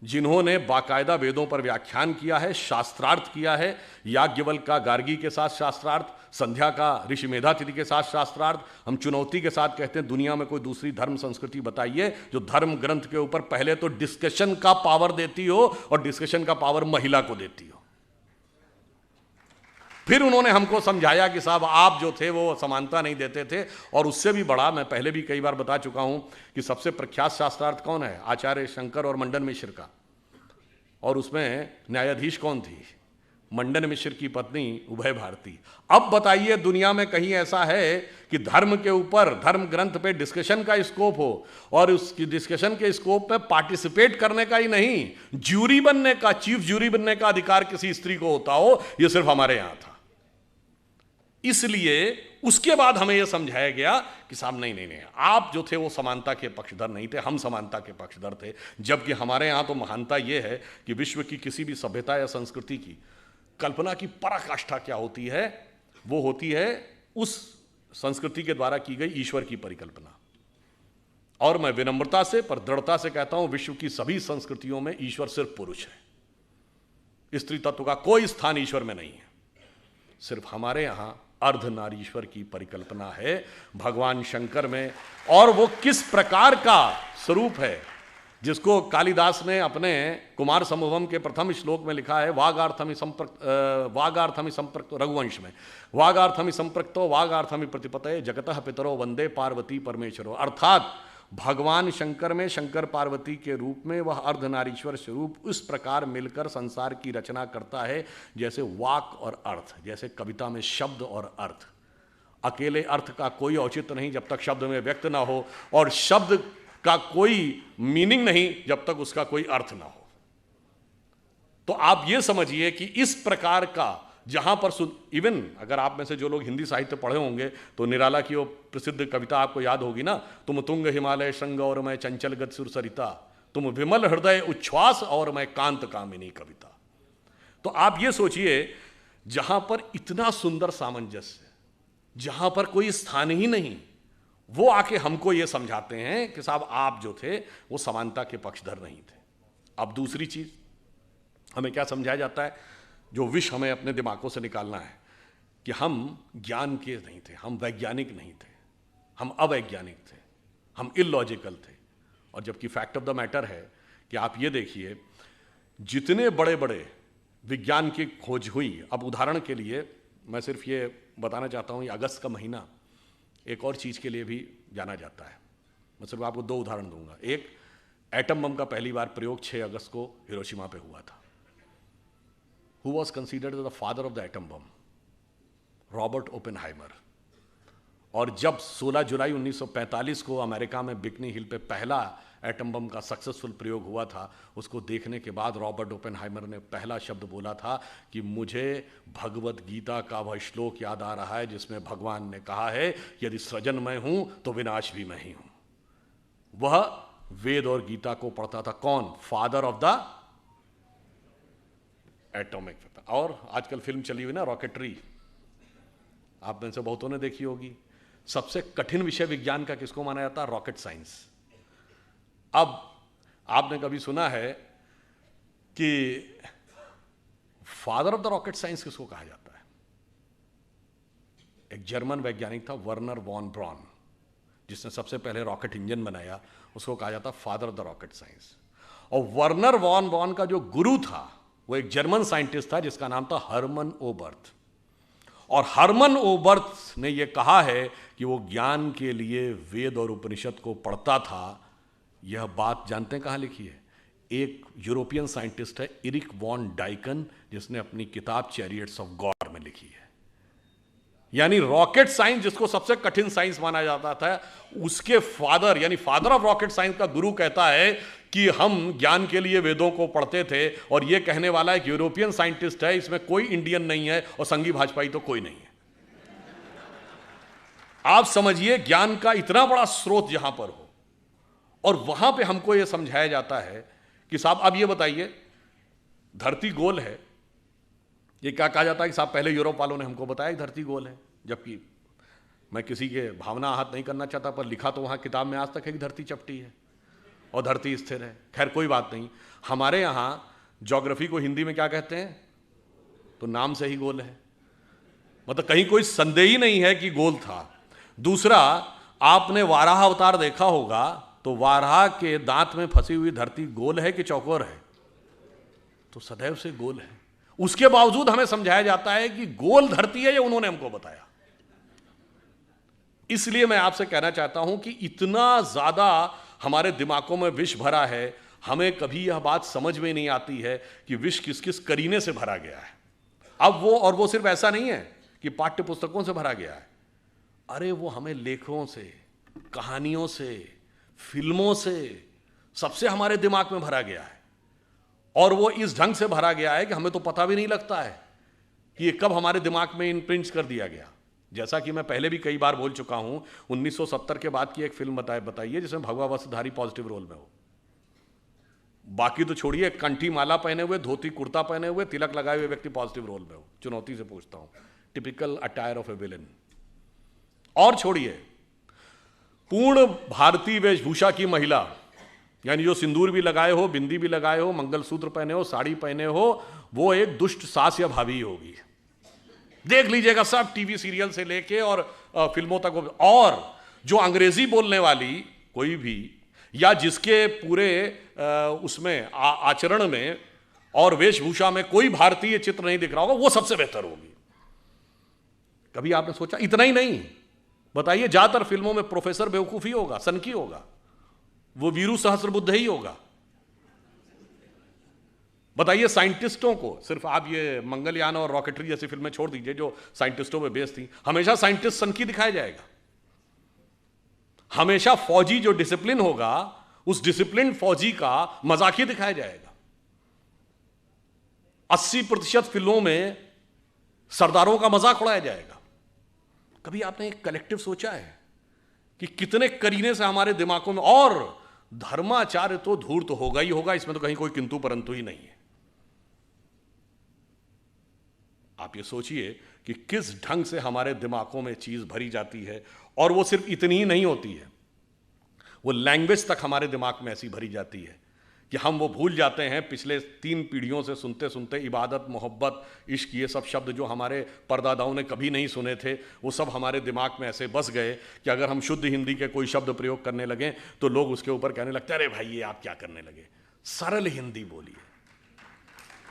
जिन्होंने बाकायदा वेदों पर व्याख्यान किया है, शास्त्रार्थ किया है। याज्ञवल्क्य का गार्गी के साथ शास्त्रार्थ, संध्या का ऋषि मेधातिथि के साथ शास्त्रार्थ। हम चुनौती के साथ कहते हैं दुनिया में कोई दूसरी धर्म संस्कृति बताइए जो धर्म ग्रंथ के ऊपर पहले तो डिस्कशन का पावर देती हो और डिस्कशन का पावर महिला को देती हो। फिर उन्होंने हमको समझाया कि साहब आप जो थे वो समानता नहीं देते थे। और उससे भी बड़ा, मैं पहले भी कई बार बता चुका हूं कि सबसे प्रख्यात शास्त्रार्थ कौन है? आचार्य शंकर और मंडन मिश्र का। और उसमें न्यायाधीश कौन थी? मंडन मिश्र की पत्नी उभय भारती। अब बताइए दुनिया में कहीं ऐसा है कि धर्म के ऊपर, धर्म ग्रंथ पे डिस्कशन का स्कोप हो और उसकी डिस्कशन के स्कोप में पार्टिसिपेट करने का ही नहीं, ज्यूरी बनने का, चीफ ज्यूरी बनने का अधिकार किसी स्त्री को होता हो? यह सिर्फ हमारे यहां था। इसलिए उसके बाद हमें यह समझाया गया कि साहब नहीं, आप जो थे वो समानता के पक्षधर नहीं थे, हम समानता के पक्षधर थे। जबकि हमारे यहां तो महानता यह है कि विश्व की किसी भी सभ्यता या संस्कृति की कल्पना की पराकाष्ठा क्या होती है? वो होती है उस संस्कृति के द्वारा की गई ईश्वर की परिकल्पना। और मैं विनम्रता से पर दृढ़ता से कहता हूं, विश्व की सभी संस्कृतियों में ईश्वर सिर्फ पुरुष है। स्त्री तत्व का कोई स्थान ईश्वर में नहीं है। सिर्फ हमारे यहां अर्धनारीश्वर की परिकल्पना है भगवान शंकर में। और वो किस प्रकार का स्वरूप है जिसको कालिदास ने अपने कुमार संभवम के प्रथम श्लोक में लिखा है, वागार्थमि संप्रक्त रघुवंश में, वागार्थमि संप्रक्तो वागार्थमि प्रतिपतये जगतः पितरो वंदे पार्वती परमेश्वरो। अर्थात भगवान शंकर में शंकर पार्वती के रूप में वह अर्धनारीश्वर स्वरूप उस प्रकार मिलकर संसार की रचना करता है जैसे वाक और अर्थ, जैसे कविता में शब्द और अर्थ। अकेले अर्थ का कोई औचित्य नहीं जब तक शब्द में व्यक्त ना हो, और शब्द का कोई मीनिंग नहीं जब तक उसका कोई अर्थ ना हो। तो आप ये समझिए कि इस प्रकार का जहां पर इवन अगर आप में से जो लोग हिंदी साहित्य पढ़े होंगे तो निराला की वो प्रसिद्ध कविता आपको याद होगी ना, तुम तुंग हिमालय श्रृंग और मैं चंचल गत सुर सरिता, तुम विमल हृदय उच्छ्वास और मैं कांत कामिनी कविता। तो आप ये सोचिए, जहां पर इतना सुंदर सामंजस्य, जहां पर कोई स्थान ही नहीं, वो आके हमको ये समझाते हैं कि साहब आप जो थे वो समानता के पक्षधर नहीं थे। अब दूसरी चीज हमें क्या समझाया जाता है, जो विष हमें अपने दिमागों से निकालना है, कि हम ज्ञान के नहीं थे, हम वैज्ञानिक नहीं थे, हम अवैज्ञानिक थे, हम इलॉजिकल थे। और जबकि फैक्ट ऑफ द मैटर है कि आप ये देखिए, जितने बड़े बड़े विज्ञान की खोज हुई, अब उदाहरण के लिए मैं सिर्फ ये बताना चाहता हूँ, ये अगस्त का महीना एक और चीज़ के लिए भी जाना जाता है। मैं सिर्फ आपको दो उदाहरण दूंगा। एक, एटम बम का पहली बार प्रयोग 6 अगस्त को हिरोशिमा पे हुआ था। Who was considered the father of the atom bomb? Robert Oppenheimer. और जब 16 जुलाई 1945 को अमेरिका में बिकनी हिल पे पहला एटम बम का सक्सेसफुल प्रयोग हुआ था, उसको देखने के बाद रॉबर्ट ओपेनहाइमर ने पहला शब्द बोला था कि मुझे भगवत गीता का वह श्लोक याद आ रहा है जिसमें भगवान ने कहा है, यदि सृजन मैं हूं तो विनाश भी मैं ही हूं। वह वेद और गीता को पढ़ता था। कौन? Father of the atomic. और आजकल फिल्म चली हुई ना रॉकेटरी, आप में से बहुतों ने देखी होगी। सबसे कठिन विषय विज्ञान का किसको माना जाता है? Rocket science. अब आपने कभी सुना है कि father of the rocket science किसको कहा जाता है? एक जर्मन वैज्ञानिक था, वर्नर वॉन ब्रॉन, जिसने सबसे पहले रॉकेट इंजन बनाया, उसको कहा जाता father of the rocket science. और वर्नर वॉन ब्रॉन का जो गुरु था वो एक जर्मन साइंटिस्ट था जिसका नाम था हर्मन ओबर्थ। और हर्मन ओबर्थ ने यह कहा है कि वो ज्ञान के लिए वेद और उपनिषद को पढ़ता था। यह बात जानते हैं कहां लिखी है? एक यूरोपियन साइंटिस्ट है, इरिक वॉन डाइकन, जिसने अपनी किताब चैरियट्स ऑफ गॉड में लिखी है। यानी रॉकेट साइंस, जिसको सबसे कठिन साइंस माना जाता था, उसके फादर यानी फादर ऑफ रॉकेट साइंस का गुरु कहता है कि हम ज्ञान के लिए वेदों को पढ़ते थे। और यह कहने वाला एक यूरोपियन साइंटिस्ट है, इसमें कोई इंडियन नहीं है और संघी भाजपाई तो कोई नहीं है। आप समझिए, ज्ञान का इतना बड़ा स्रोत जहां पर हो और वहां पे हमको यह समझाया जाता है कि साहब अब ये बताइए, धरती गोल है। ये क्या कहा जाता है कि साहब पहले यूरोप वालों ने हमको बताया कि धरती गोल है, जबकि मैं किसी के भावना आहत नहीं करना चाहता, पर लिखा तो वहां किताब में आज तक है कि धरती चपटी है और धरती स्थिर है। खैर कोई बात नहीं। हमारे यहां ज्योग्राफी को हिंदी में क्या कहते हैं? तो नाम से ही गोल है, मतलब कहीं कोई संदेह ही नहीं है कि गोल था। दूसरा, आपने वाराह अवतार देखा होगा, तो वाराह के दांत में फंसी हुई धरती गोल है कि चौकोर है? तो सदैव से गोल है। उसके बावजूद हमें समझाया जाता है कि गोल धरती है, ये उन्होंने हमको बताया। इसलिए मैं आपसे कहना चाहता हूं कि इतना ज्यादा हमारे दिमागों में विष भरा है, हमें कभी यह बात समझ में नहीं आती है कि विष किस किस करीने से भरा गया है। अब वो सिर्फ ऐसा नहीं है कि पाठ्य पुस्तकों से भरा गया है, अरे वो हमें लेखों से, कहानियों से, फिल्मों से, सबसे हमारे दिमाग में भरा गया है। और वो इस ढंग से भरा गया है कि हमें तो पता भी नहीं लगता है कि ये कब हमारे दिमाग में इम्प्रिंट कर दिया गया। जैसा कि मैं पहले भी कई बार बोल चुका हूं, 1970 के बाद की एक फिल्म बताइए जिसमें भगवा वस्त्रधारी पॉजिटिव रोल में हो। बाकी तो छोड़िए, कंठी माला पहने हुए, धोती कुर्ता पहने हुए, तिलक लगाए हुए व्यक्ति पॉजिटिव रोल में हो। चुनौती से पूछता हूं, typical attire of a villain. और छोड़िए, पूर्ण भारतीय वेशभूषा की महिला, यानी जो सिंदूर भी लगाए हो, बिंदी भी लगाए हो, मंगलसूत्र पहने हो, साड़ी पहने हो, वो एक दुष्ट सास या भाभी होगी। देख लीजिएगा, सब टीवी सीरियल से लेके और फिल्मों तक। और जो अंग्रेजी बोलने वाली कोई भी या जिसके पूरे उसमें आचरण में और वेशभूषा में कोई भारतीय चित्र नहीं दिख रहा होगा, वो सबसे बेहतर होगी। कभी आपने सोचा? इतना ही नहीं, बताइए, ज्यादातर फिल्मों में प्रोफेसर बेवकूफ ही होगा, सनकी होगा, वो वीरू सहस्त्रबुद्ध ही होगा। बताइए, साइंटिस्टों को, सिर्फ आप ये मंगलयान और रॉकेटरी जैसी फिल्में छोड़ दीजिए जो साइंटिस्टों पे बेस्ड थी, हमेशा साइंटिस्ट सनकी दिखाया जाएगा। हमेशा फौजी जो डिसिप्लिन होगा, उस डिसिप्लिन फौजी का मजाकिया दिखाया जाएगा। 80% फिल्मों में सरदारों का मजाक उड़ाया जाएगा। कभी आपने एक कलेक्टिव सोचा है कि कितने करीने से हमारे दिमागों में, और धर्माचार्य तो धूर्त तो होगा ही होगा, इसमें तो कहीं कोई किंतु परंतु ही नहीं है। आप ये सोचिए कि किस ढंग से हमारे दिमागों में चीज भरी जाती है, और वो सिर्फ इतनी ही नहीं होती है, वो लैंग्वेज तक हमारे दिमाग में ऐसी भरी जाती है कि हम वो भूल जाते हैं पिछले 3 पीढ़ियों से सुनते सुनते इबादत, मोहब्बत, इश्क, ये सब शब्द जो हमारे परदादाओं ने कभी नहीं सुने थे, वो सब हमारे दिमाग में ऐसे बस गए कि अगर हम शुद्ध हिंदी के कोई शब्द प्रयोग करने लगें तो लोग उसके ऊपर कहने लगते हैं, अरे भाई ये आप क्या करने लगे, सरल हिंदी बोलिए।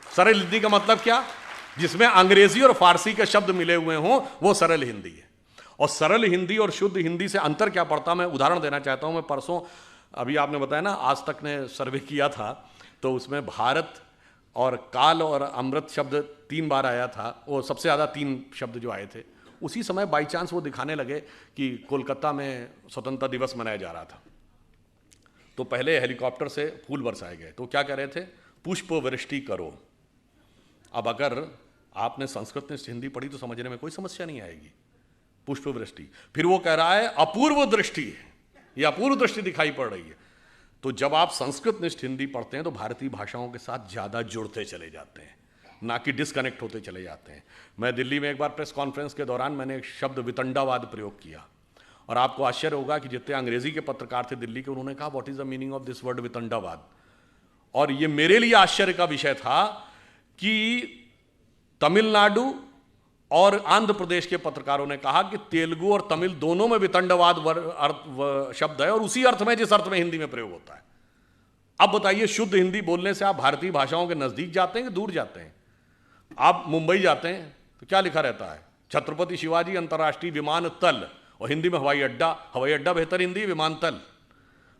सरल हिंदी का मतलब क्या? जिसमें अंग्रेजी और फारसी के शब्द मिले हुए हों, वो सरल हिंदी है। और सरल हिंदी और शुद्ध हिंदी से अंतर क्या पड़ता, मैं उदाहरण देना चाहता हूं। मैं परसों, अभी आपने बताया ना, आज तक ने सर्वे किया था, तो उसमें भारत और काल और अमृत शब्द 3 बार आया था, वो सबसे ज़्यादा 3 शब्द जो आए थे। उसी समय बाई चांस वो दिखाने लगे कि कोलकाता में स्वतंत्रता दिवस मनाया जा रहा था, तो पहले हेलीकॉप्टर से फूल बरसाए गए, तो क्या कह रहे थे, पुष्प वृष्टि करो। अब अगर आपने संस्कृत में हिंदी पढ़ी तो समझने में कोई समस्या नहीं आएगी, पुष्प वृष्टि। फिर वो कह रहा है अपूर्व दृष्टि, ये अपूर्व दृष्टि दिखाई पड़ रही है। तो जब आप संस्कृत निष्ठ हिंदी पढ़ते हैं तो भारतीय भाषाओं के साथ ज़्यादा जुड़ते चले जाते हैं, ना कि डिस्कनेक्ट होते चले जाते हैं। मैं दिल्ली में एक बार प्रेस कॉन्फ्रेंस के दौरान मैंने एक शब्द वितंडावाद प्रयोग किया, और आपको आश्चर्य होगा कि जितने अंग्रेजी के पत्रकार थे दिल्ली के, उन्होंने कहा what is the meaning of this word वितंडावाद। और ये मेरे लिए आश्चर्य का विषय था कि तमिलनाडु और आंध्र प्रदेश के पत्रकारों ने कहा कि तेलुगु और तमिल दोनों में वितंडवाद शब्द है, और उसी अर्थ में जिस अर्थ में हिंदी में प्रयोग होता है। अब बताइए, शुद्ध हिंदी बोलने से आप भारतीय भाषाओं के नजदीक जाते हैं कि दूर जाते हैं? आप मुंबई जाते हैं तो क्या लिखा रहता है, छत्रपति शिवाजी अंतर्राष्ट्रीय विमानतल, और हिंदी में हवाई अड्डा। हवाई अड्डा बेहतर हिंदी, विमानतल।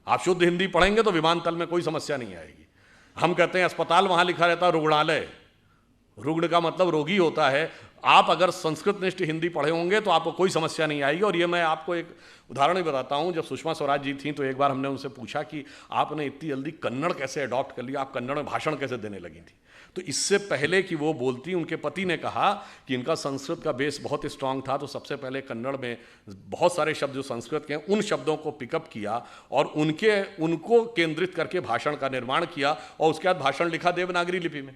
आप शुद्ध हिंदी पढ़ेंगे तो विमानतल में कोई समस्या नहीं आएगी। हम कहते हैं अस्पताल, वहां लिखा रहता है रुग्णालय। रुग्ण का मतलब रोगी होता है। आप अगर संस्कृत निष्ठ हिंदी पढ़े होंगे तो आपको कोई समस्या नहीं आएगी। और ये मैं आपको एक उदाहरण भी बताता हूँ। जब सुषमा स्वराज जी थी तो एक बार हमने उनसे पूछा कि आपने इतनी जल्दी कन्नड़ कैसे अडॉप्ट कर लिया, आप कन्नड़ में भाषण कैसे देने लगी थी? तो इससे पहले कि वो बोलती, उनके पति ने कहा कि इनका संस्कृत का बेस बहुत स्ट्रांग था, तो सबसे पहले कन्नड़ में बहुत सारे शब्द जो संस्कृत के हैं उन शब्दों को पिकअप किया और उनको केंद्रित करके भाषण का निर्माण किया, और उसके बाद भाषण लिखा देवनागरी लिपि में,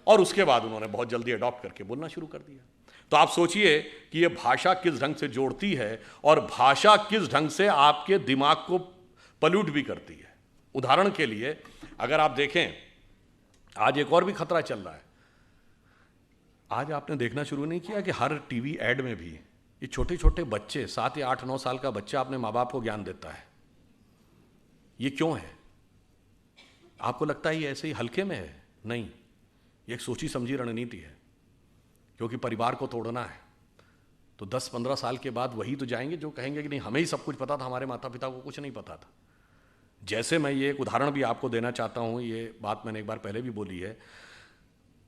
और उसके बाद उन्होंने बहुत जल्दी अडॉप्ट करके बोलना शुरू कर दिया। तो आप सोचिए कि ये भाषा किस ढंग से जोड़ती है, और भाषा किस ढंग से आपके दिमाग को पल्यूट भी करती है। उदाहरण के लिए अगर आप देखें, आज एक और भी खतरा चल रहा है। आज आपने देखना शुरू नहीं किया कि हर टीवी एड में भी ये छोटे छोटे बच्चे, 7 या 8-9 साल का बच्चा अपने माँ बाप को ज्ञान देता है। ये क्यों है? आपको लगता है ये ऐसे ही हल्के में है? नहीं, ये एक सोची समझी रणनीति है, क्योंकि परिवार को तोड़ना है। तो 10-15 साल के बाद वही तो जाएंगे जो कहेंगे कि नहीं, हमें ही सब कुछ पता था, हमारे माता पिता को कुछ नहीं पता था। जैसे मैं ये एक उदाहरण भी आपको देना चाहता हूँ, ये बात मैंने एक बार पहले भी बोली है।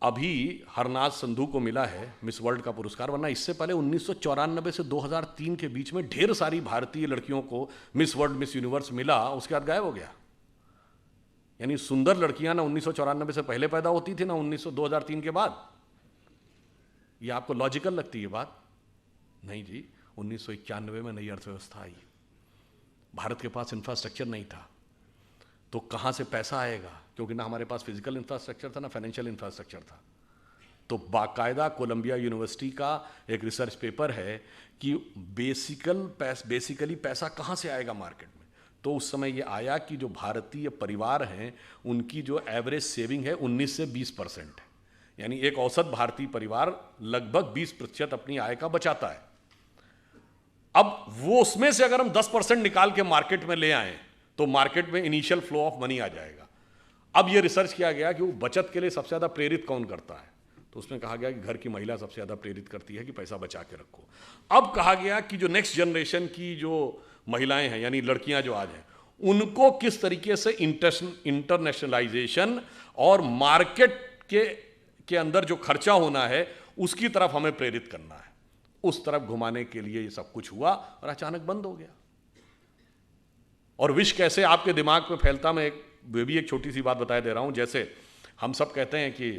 अभी हरनाज संधू को मिला है मिस वर्ल्ड का पुरस्कार, वरना इससे पहले 1994 से 2003 के बीच में ढेर सारी भारतीय लड़कियों को मिस वर्ल्ड, मिस यूनिवर्स मिला, उसके बाद गायब हो गया। यानी सुंदर लड़कियां ना 1994 से पहले पैदा होती थी, ना 2003 के बाद। ये आपको लॉजिकल लगती है बात? नहीं जी, 1991 में नई अर्थव्यवस्था आई, भारत के पास इंफ्रास्ट्रक्चर नहीं था, तो कहाँ से पैसा आएगा? क्योंकि ना हमारे पास फिजिकल इंफ्रास्ट्रक्चर था, ना फाइनेंशियल इंफ्रास्ट्रक्चर था। तो बाकायदा कोलंबिया यूनिवर्सिटी का एक रिसर्च पेपर है कि बेसिकली पैसा कहाँ से आएगा मार्केट में। तो उस समय ये आया कि जो भारतीय परिवार हैं उनकी जो एवरेज सेविंग है 19 से 20% है। यानी एक औसत भारतीय परिवार लगभग 20% अपनी आय का बचाता है। अब वो उसमें से अगर हम 10% निकाल के मार्केट में ले आए तो मार्केट में इनिशियल फ्लो ऑफ मनी आ जाएगा। अब ये रिसर्च किया गया कि वो बचत के लिए सबसे ज़्यादा प्रेरित कौन करता है, तो उसमें कहा गया कि घर की महिला सबसे ज़्यादा प्रेरित करती है कि पैसा बचा के रखो। अब कहा गया कि जो नेक्स्ट जनरेशन की जो महिलाएं हैं, यानी लड़कियां जो आज हैं, उनको किस तरीके से इंटरनेशनलाइजेशन और मार्केट के अंदर जो खर्चा होना है उसकी तरफ हमें प्रेरित करना है। उस तरफ घुमाने के लिए ये सब कुछ हुआ और अचानक बंद हो गया। और विष कैसे आपके दिमाग में फैलता, मैं एक छोटी सी बात बताए दे रहा हूं। जैसे हम सब कहते हैं कि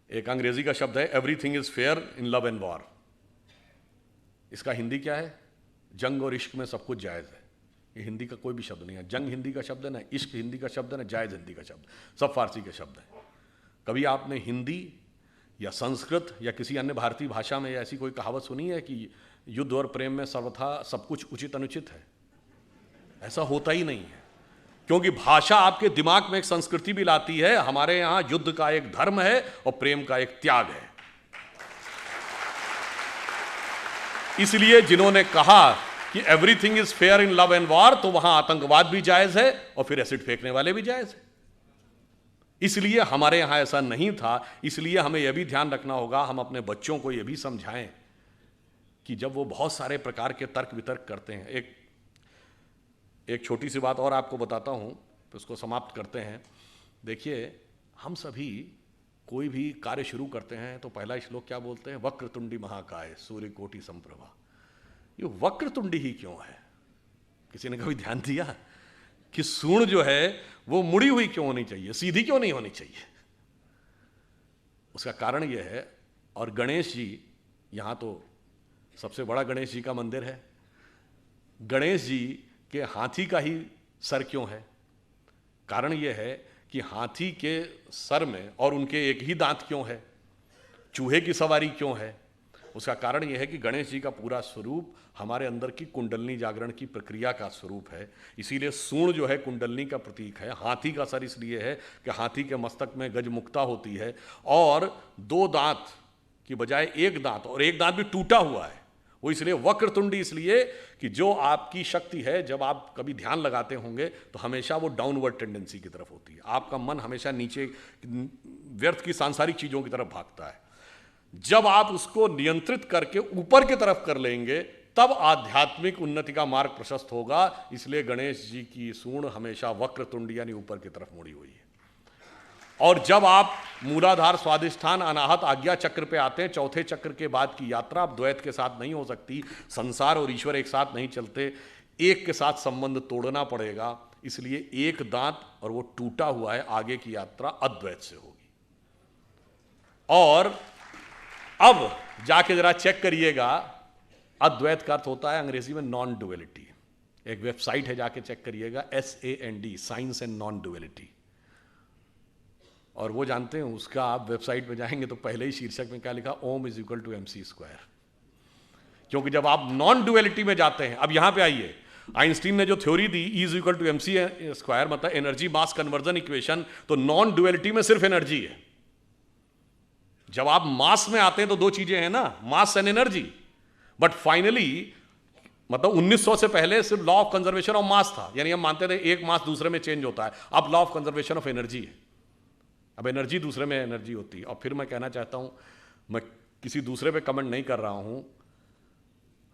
एक अंग्रेजी का शब्द है everything is fair in love and war. इसका हिंदी क्या है? जंग और इश्क में सब कुछ जायज है। ये हिंदी का कोई भी शब्द नहीं है। जंग हिंदी का शब्द है ना, इश्क हिंदी का शब्द है ना, जायज हिंदी का शब्द, सब फारसी के शब्द है। कभी आपने हिंदी या संस्कृत या किसी अन्य भारतीय भाषा में ऐसी कोई कहावत सुनी है कि युद्ध और प्रेम में सर्वथा सब कुछ उचित अनुचित है? ऐसा होता ही नहीं है, क्योंकि भाषा आपके दिमाग में एक संस्कृति भी लाती है। हमारे यहां युद्ध का एक धर्म है और प्रेम का एक त्याग है। इसलिए जिन्होंने कहा कि everything is fair in love and war, तो वहां आतंकवाद भी जायज है और फिर एसिड फेंकने वाले भी जायज है। इसलिए हमारे यहां ऐसा नहीं था। इसलिए हमें यह भी ध्यान रखना होगा, हम अपने बच्चों को यह भी समझाएं कि जब वो बहुत सारे प्रकार के तर्क वितर्क करते हैं। एक छोटी सी बात और आपको बताता हूं, तो उसको समाप्त करते हैं। देखिए, हम सभी कोई भी कार्य शुरू करते हैं तो पहला श्लोक क्या बोलते हैं? वक्रतुंडी महाकाय सूर्य कोटि संप्रभा। ये वक्रतुंडी ही क्यों है? किसी ने कभी ध्यान दिया कि सूर्ण जो है वो मुड़ी हुई क्यों होनी चाहिए, सीधी क्यों नहीं होनी चाहिए? उसका कारण यह है, और गणेश जी, यहां तो सबसे बड़ा गणेश जी का मंदिर है, गणेश जी के हाथी का ही सर क्यों है? कारण यह है कि हाथी के सर में और उनके एक ही दांत क्यों है? चूहे की सवारी क्यों है? उसका कारण यह है कि गणेश जी का पूरा स्वरूप हमारे अंदर की कुंडलनी जागरण की प्रक्रिया का स्वरूप है। इसीलिए सूर्ण जो है कुंडलनी का प्रतीक है। हाथी का सर इसलिए है कि हाथी के मस्तक में गजमुक्ता होती है, और दो दांत की बजाय एक दांत, और एक दांत भी टूटा हुआ है। वो इसलिए वक्रतुंडी इसलिए कि जो आपकी शक्ति है, जब आप कभी ध्यान लगाते होंगे तो हमेशा वो डाउनवर्ड टेंडेंसी की तरफ होती है। आपका मन हमेशा नीचे व्यर्थ की सांसारिक चीजों की तरफ भागता है। जब आप उसको नियंत्रित करके ऊपर की तरफ कर लेंगे, तब आध्यात्मिक उन्नति का मार्ग प्रशस्त होगा। इसलिए गणेश जी की सूंड हमेशा वक्रतुंडी यानी ऊपर की तरफ मुड़ी हुई है। और जब आप मूलाधार, स्वादिष्ठान, अनाहत, आज्ञा चक्र पे आते हैं, चौथे चक्र के बाद की यात्रा अब द्वैत के साथ नहीं हो सकती। संसार और ईश्वर एक साथ नहीं चलते, एक के साथ संबंध तोड़ना पड़ेगा। इसलिए एक दांत और वो टूटा हुआ है, आगे की यात्रा अद्वैत से होगी। और अब जाके जरा चेक करिएगा, अद्वैत का अर्थ होता है अंग्रेजी में नॉन डुअलिटी। एक वेबसाइट है, जाके चेक करिएगा, SAND, science and non duality. और वो जानते हैं, उसका आप वेबसाइट पे जाएंगे तो पहले ही शीर्षक में क्या लिखा? ओम इज इक्वल टू MC²। क्योंकि जब आप नॉन डुअलिटी में जाते हैं, अब यहां पे आइए, आइंस्टीन ने जो थ्योरी दी E is equal to MC², मतलब एनर्जी मास कन्वर्जन इक्वेशन, तो नॉन डुअलिटी में सिर्फ एनर्जी है। जब आप मास में आते हैं तो दो चीजें हैं ना, mass and energy. But finally, मतलब 1900 से पहले सिर्फ law of conservation of mass था, यानी हम मानते थे एक मास दूसरे में चेंज होता है। अब law of conservation of energy है, अब एनर्जी दूसरे में एनर्जी होती है। और फिर मैं कहना चाहता हूं, मैं किसी दूसरे पे कमेंट नहीं कर रहा हूं,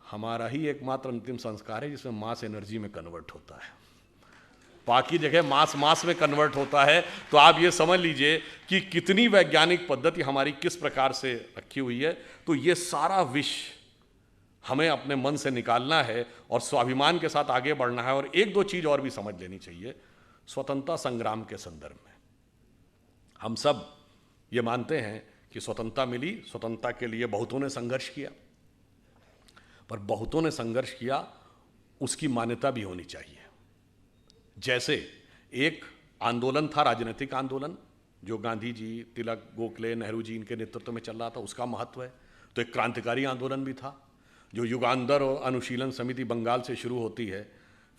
हमारा ही एकमात्र अंतिम संस्कार है जिसमें मास एनर्जी में कन्वर्ट होता है। बाकी जगह मास में कन्वर्ट होता है। तो आप ये समझ लीजिए कि कितनी वैज्ञानिक पद्धति हमारी किस प्रकार से रखी हुई है। तो ये सारा विष हमें अपने मन से निकालना है और स्वाभिमान के साथ आगे बढ़ना है। और एक दो चीज और भी समझ लेनी चाहिए। स्वतंत्रता संग्राम के संदर्भ में हम सब ये मानते हैं कि स्वतंत्रता मिली, स्वतंत्रता के लिए बहुतों ने संघर्ष किया, पर बहुतों ने संघर्ष किया उसकी मान्यता भी होनी चाहिए। जैसे एक आंदोलन था, राजनीतिक आंदोलन, जो गांधी जी, तिलक, गोखले, नेहरू जी इनके नेतृत्व में चल रहा था, उसका महत्व है। तो एक क्रांतिकारी आंदोलन भी था, जो युगांतर और अनुशीलन समिति बंगाल से शुरू होती है,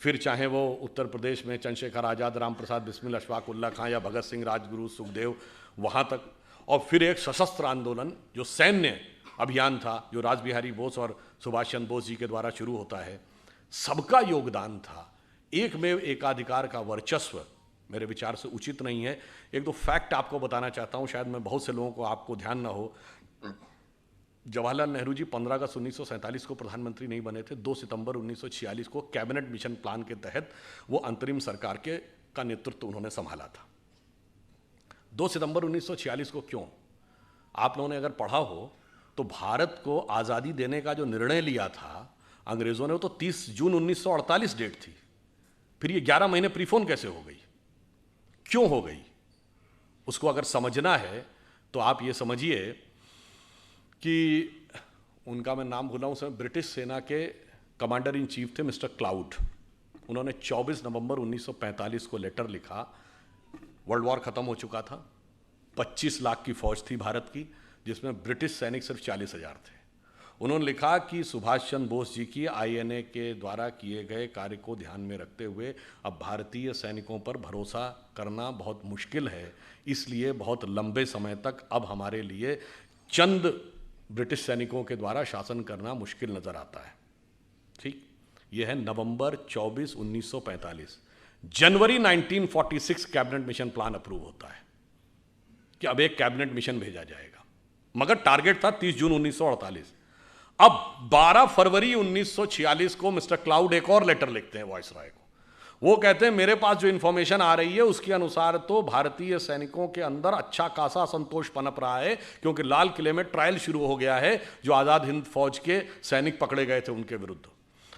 फिर चाहे वो उत्तर प्रदेश में चंद्रशेखर आज़ाद, राम प्रसाद बिस्मिल, अशफाक उल्ला खां या भगत सिंह, राजगुरु, सुखदेव, वहाँ तक। और फिर एक सशस्त्र आंदोलन जो सैन्य अभियान था, जो रास बिहारी बोस और सुभाष चंद्र बोस जी के द्वारा शुरू होता है। सबका योगदान था एक में एकाधिकार का वर्चस्व मेरे विचार से उचित नहीं है। एक दो फैक्ट आपको बताना चाहता हूं, शायद मैं बहुत से लोगों को आपको ध्यान ना हो। जवाहरलाल नेहरू जी 15 अगस्त 1947 को प्रधानमंत्री नहीं बने थे। 2 सितंबर 1946 को कैबिनेट मिशन प्लान के तहत वो अंतरिम सरकार का नेतृत्व उन्होंने संभाला था। 2 सितंबर 1946 को क्यों? आप लोगों ने अगर पढ़ा हो तो भारत को आज़ादी देने का जो निर्णय लिया था अंग्रेज़ों ने, वो तो 30 जून 1948 डेट थी। फिर ये 11 महीने प्रीफोन कैसे हो गई, क्यों हो गई? उसको अगर समझना है तो आप ये समझिए कि उनका मैं नाम भूला हूं, उसमें ब्रिटिश सेना के कमांडर इन चीफ थे मिस्टर क्लाउड। उन्होंने 24 नवंबर 1945 को लेटर लिखा। वर्ल्ड वॉर खत्म हो चुका था, 25 लाख की फौज थी भारत की, जिसमें ब्रिटिश सैनिक सिर्फ 40,000 थे। उन्होंने लिखा कि सुभाष चंद्र बोस जी की आईएनए के द्वारा किए गए कार्य को ध्यान में रखते हुए अब भारतीय सैनिकों पर भरोसा करना बहुत मुश्किल है, इसलिए बहुत लंबे समय तक अब हमारे लिए चंद ब्रिटिश सैनिकों के द्वारा शासन करना मुश्किल नजर आता है। ठीक, यह है नवंबर 24, 1945। जनवरी 1946 कैबिनेट मिशन प्लान अप्रूव होता है कि अब एक कैबिनेट मिशन भेजा जाएगा, मगर टारगेट था 30 जून 1948। अब 12 फरवरी 1946 को मिस्टर क्लाउड एक और लेटर लिखते हैं वायसराय को। वो कहते हैं मेरे पास जो इंफॉर्मेशन आ रही है उसके अनुसार तो भारतीय सैनिकों के अंदर अच्छा खासा असंतोष पनप रहा है, क्योंकि लाल किले में ट्रायल शुरू हो गया है जो आज़ाद हिंद फौज के सैनिक पकड़े गए थे उनके विरुद्ध,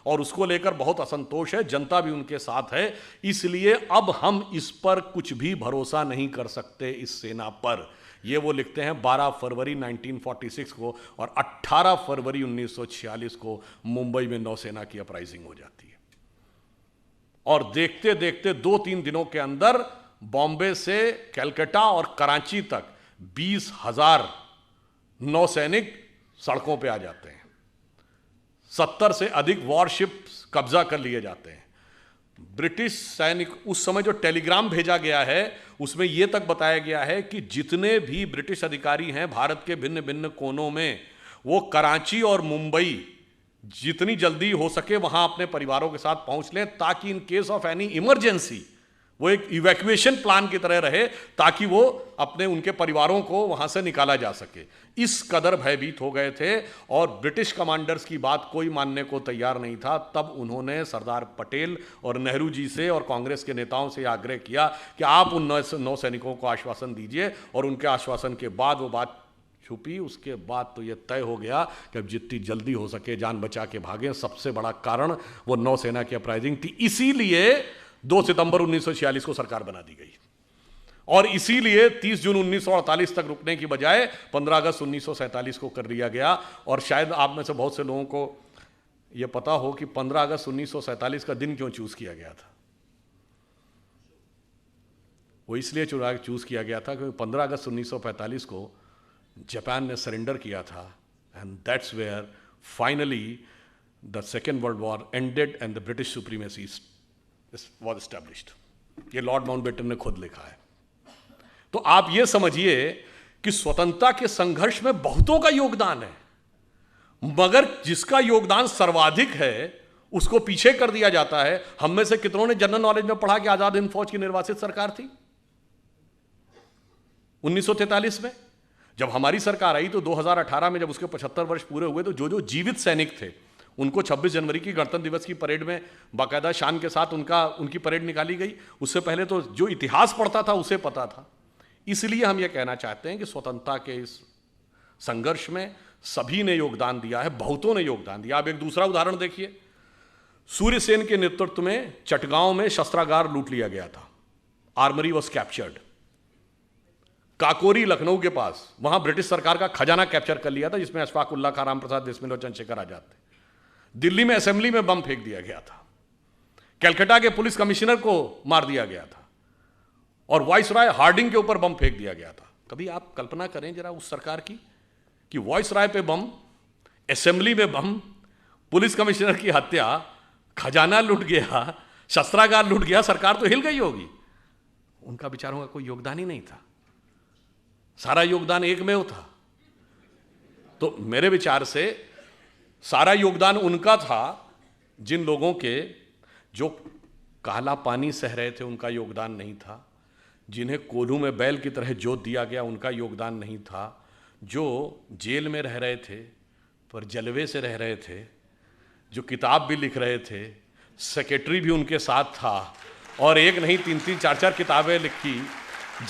और उसको लेकर बहुत असंतोष है, जनता भी उनके साथ है। इसलिए अब हम इस पर कुछ भी भरोसा नहीं कर सकते, इस सेना पर। ये वो लिखते हैं 12 फरवरी 1946 को, और 18 फरवरी 1946 को मुंबई में नौसेना की अपराइजिंग हो जाती है। और देखते देखते 2-3 दिनों के अंदर बॉम्बे से कलकत्ता और कराची तक 20,000 नौसैनिक सड़कों पे आ जाते हैं। 70 से अधिक वॉरशिप्स कब्जा कर लिए जाते हैं। ब्रिटिश सैनिक, उस समय जो टेलीग्राम भेजा गया है उसमें यह तक बताया गया है कि जितने भी ब्रिटिश अधिकारी हैं भारत के भिन्न भिन्न कोनों में, वो कराची और मुंबई जितनी जल्दी हो सके वहां अपने परिवारों के साथ पहुंच लें, ताकि in case of any emergency वो एक इवैक्यूएशन प्लान की तरह रहे, ताकि वो अपने उनके परिवारों को वहां से निकाला जा सके। इस कदर भयभीत हो गए थे और ब्रिटिश कमांडर्स की बात कोई मानने को तैयार नहीं था। तब उन्होंने सरदार पटेल और नेहरू जी से और कांग्रेस के नेताओं से आग्रह किया कि आप उन नौ सैनिकों को आश्वासन दीजिए, और उनके आश्वासन के बाद वो बात छुपी। उसके बाद तो ये तय हो गया कि अब जितनी जल्दी हो सके जान बचा के भागें। सबसे बड़ा कारण वो नौसेना की अपराइजिंग थी, इसीलिए 2 सितंबर 1946 को सरकार बना दी गई, और इसीलिए 30 जून 1948 तक रुकने की बजाय 15 अगस्त 1947 को कर दिया गया। और शायद आप में से बहुत से लोगों को यह पता हो कि 15 अगस्त 1947 का दिन क्यों चूज किया गया था। वो इसलिए चूज किया गया था क्योंकि 15 अगस्त 1945 को जापान ने सरेंडर किया था, and that's where finally the second world war ended and the British supremacy was established. ये लॉर्ड माउंटबेटन ने खुद लिखा है। तो आप ये समझिए कि स्वतंत्रता के संघर्ष में बहुतों का योगदान है, मगर जिसका योगदान सर्वाधिक है उसको पीछे कर दिया जाता है। हम में से कितनों ने जनरल नॉलेज में पढ़ा कि आजाद हिंद फौज की निर्वासित सरकार थी 1943 में। जब हमारी सरकार आई तो 2018 में जब उसके 75 वर्ष पूरे हुए, तो जो जीवित सैनिक थे उनको 26 जनवरी की गणतंत्र दिवस की परेड में बाकायदा शान के साथ उनकी परेड निकाली गई। उससे पहले तो जो इतिहास पढ़ता था उसे पता था। इसलिए हम यह कहना चाहते हैं कि स्वतंत्रता के इस संघर्ष में सभी ने योगदान दिया है, बहुतों ने योगदान दिया। आप एक दूसरा उदाहरण देखिए, सूर्यसेन के नेतृत्व में चटगांव में शस्त्रागार लूट लिया गया था, armoury was captured. Kakori Lucknow के पास, वहां ब्रिटिश सरकार का खजाना कैप्चर कर लिया था, जिसमें अशफाक उल्लाह खां, राम प्रसाद बिस्मिल और चंद्रशेखर आजाद थे। दिल्ली में असेंबली में बम फेंक दिया गया था, कलकत्ता के पुलिस कमिश्नर को मार दिया गया था, और वाइसराय हार्डिंग के ऊपर बम फेंक दिया गया था। कभी आप कल्पना करें जरा उस सरकार की कि वाइसराय पे बम, असेंबली में बम, पुलिस कमिश्नर की हत्या, खजाना लूट गया, शस्त्रागार लूट गया, सरकार तो हिल गई होगी। उनका बेचारों का कोई योगदान ही नहीं था, सारा योगदान एकमेव था। तो मेरे विचार से सारा योगदान उनका था जिन लोगों के जो काला पानी सह रहे थे उनका योगदान नहीं था, जिन्हें कोल्हू में बैल की तरह जोत दिया गया उनका योगदान नहीं था, जो जेल में रह रहे थे पर जलवे से रह रहे थे, जो किताब भी लिख रहे थे, सेक्रेटरी भी उनके साथ था और एक नहीं 3-3 4-4 किताबें लिखी,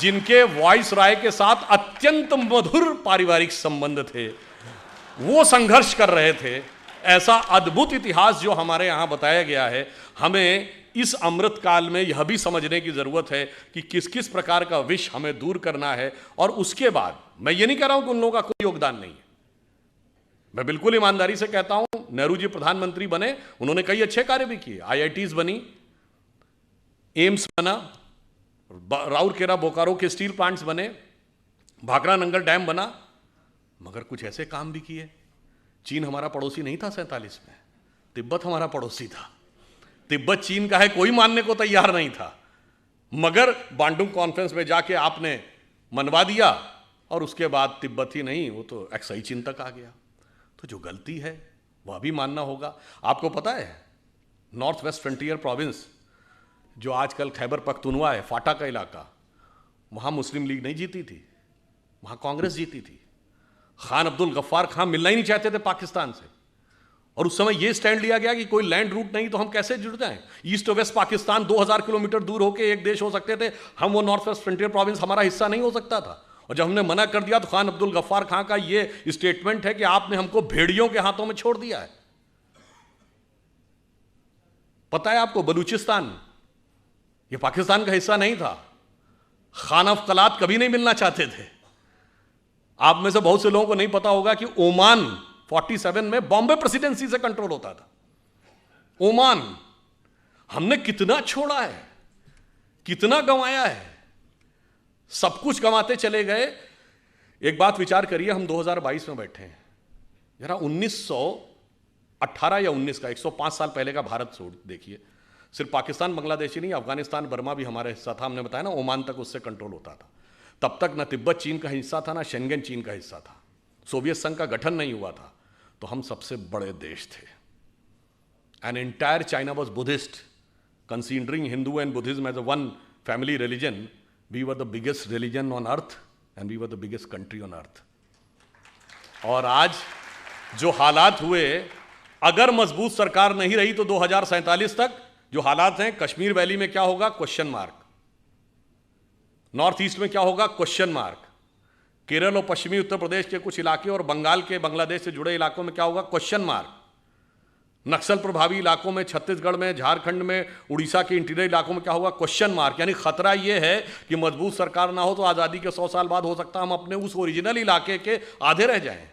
जिनके वॉइस राय के साथ अत्यंत मधुर पारिवारिक संबंध थे, वो संघर्ष कर रहे थे। ऐसा अद्भुत इतिहास जो हमारे यहाँ बताया गया है, हमें इस अमृत काल में यह भी समझने की जरूरत है कि किस किस प्रकार का विष हमें दूर करना है। और उसके बाद मैं ये नहीं कह रहा हूं कि उन लोगों का कोई योगदान नहीं है, मैं बिल्कुल ईमानदारी से कहता हूं, नेहरू जी प्रधानमंत्री बने, उन्होंने कई अच्छे कार्य भी किए, IITs बनी, एम्स बना, राउरकेला बोकारो के स्टील प्लांट्स बने, भाखड़ा नंगल डैम बना, मगर कुछ ऐसे काम भी किए। चीन हमारा पड़ोसी नहीं था 47 में, तिब्बत हमारा पड़ोसी था, तिब्बत चीन का है कोई मानने को तैयार नहीं था, मगर बांडुंग कॉन्फ्रेंस में जाके आपने मनवा दिया और उसके बाद तिब्बत ही नहीं, वो तो एक्साई चीन तक आ गया। तो जो गलती है वह भी मानना होगा। आपको पता है नॉर्थ वेस्ट फ्रंटियर प्रोविंस जो आजकल खैबर पख्तूनवा है, फाटा का इलाका, वहां मुस्लिम लीग नहीं जीती थी, वहां कांग्रेस जीती थी। खान अब्दुल गफ्फार खान मिलना ही नहीं चाहते थे पाकिस्तान से, और उस समय यह स्टैंड लिया गया कि कोई लैंड रूट नहीं तो हम कैसे जुड़ जाएं। ईस्ट और वेस्ट पाकिस्तान 2000 किलोमीटर दूर होकर एक देश हो सकते थे, हम वो नॉर्थ वेस्ट फ्रंटियर प्रोविंस हमारा हिस्सा नहीं हो सकता था। और जब हमने मना कर दिया तो खान अब्दुल गफ्फार खान का ये स्टेटमेंट है कि आपने हमको भेड़ियों के हाथों में छोड़ दिया है। पता है आपको, बलूचिस्तान ये पाकिस्तान का हिस्सा नहीं था, खान अफ कलात कभी नहीं मिलना चाहते थे। आप में से बहुत से लोगों को नहीं पता होगा कि ओमान 47 में बॉम्बे प्रेसिडेंसी से कंट्रोल होता था। ओमान हमने कितना छोड़ा है, कितना गंवाया है, सब कुछ गंवाते चले गए। एक बात विचार करिए, हम 2022 में बैठे हैं, जरा 1918 या 19 का 105 साल पहले का भारत छोड़ देखिए, सिर्फ पाकिस्तान बांग्लादेश ही नहीं, अफगानिस्तान बर्मा भी हमारे हिस्सा था। हमने बताया ना, ओमान तक उससे कंट्रोल होता था। तब तक ना तिब्बत चीन का हिस्सा था, ना शेंगेन चीन का हिस्सा था, सोवियत संघ का गठन नहीं हुआ था। तो हम सबसे बड़े देश थे। An entire China was Buddhist, considering Hindu and Buddhism as a one family religion, we were the biggest religion on earth and we were the biggest country on earth. और आज जो हालात हुए, अगर मजबूत सरकार नहीं रही तो 2047 तक जो हालात हैं, कश्मीर वैली में क्या होगा, क्वेश्चन मार्क, नॉर्थ ईस्ट में क्या होगा, क्वेश्चन मार्क, केरल और पश्चिमी उत्तर प्रदेश के कुछ इलाके और बंगाल के बांग्लादेश से जुड़े इलाकों में क्या होगा, क्वेश्चन मार्क, नक्सल प्रभावी इलाकों में, छत्तीसगढ़ में, झारखंड में, उड़ीसा के इंटीरियर इलाकों में क्या होगा, क्वेश्चन मार्क। यानी खतरा यह है कि मजबूत सरकार ना हो तो आज़ादी के 100 साल बाद हो सकता है हम अपने उस ओरिजिनल इलाके के आधे रह जाएं।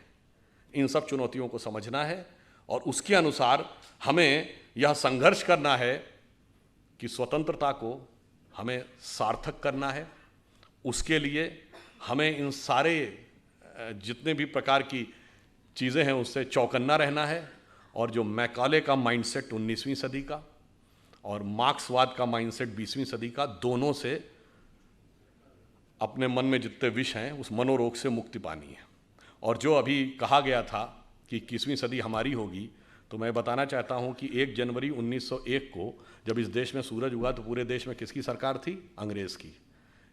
इन सब चुनौतियों को समझना है और उसके अनुसार हमें यह संघर्ष करना है कि स्वतंत्रता को हमें सार्थक करना है। उसके लिए हमें इन सारे जितने भी प्रकार की चीज़ें हैं उससे चौकन्ना रहना है। और जो मैकाले का माइंडसेट 19वीं सदी का और मार्क्सवाद का माइंडसेट 20वीं सदी का, दोनों से अपने मन में जितने विष हैं उस मनोरोग से मुक्ति पानी है। और जो अभी कहा गया था कि 21वीं सदी हमारी होगी, तो मैं बताना चाहता हूं कि 1 जनवरी 1901 को जब इस देश में सूरज उगा तो पूरे देश में किसकी सरकार थी, अंग्रेज़ की।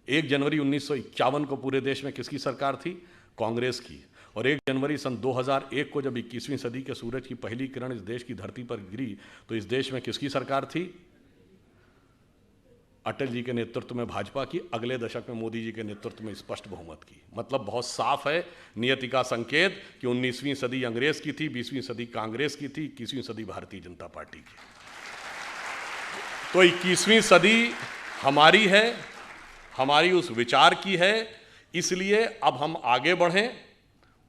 1 जनवरी 1951 को पूरे देश में किसकी सरकार थी, कांग्रेस की। और 1 जनवरी सन 2001 को जब 21वीं सदी के सूरज की पहली किरण इस देश की धरती पर गिरी तो इस देश में किसकी सरकार थी, अटल जी के नेतृत्व में भाजपा की, अगले दशक में मोदी जी के नेतृत्व में स्पष्ट बहुमत की। मतलब बहुत साफ है नियति का संकेत कि 19वीं सदी अंग्रेज की थी, 20वीं सदी कांग्रेस की थी, 21वीं सदी भारतीय जनता पार्टी की। तो 21वीं सदी हमारी है, हमारी उस विचार की है। इसलिए अब हम आगे बढ़ें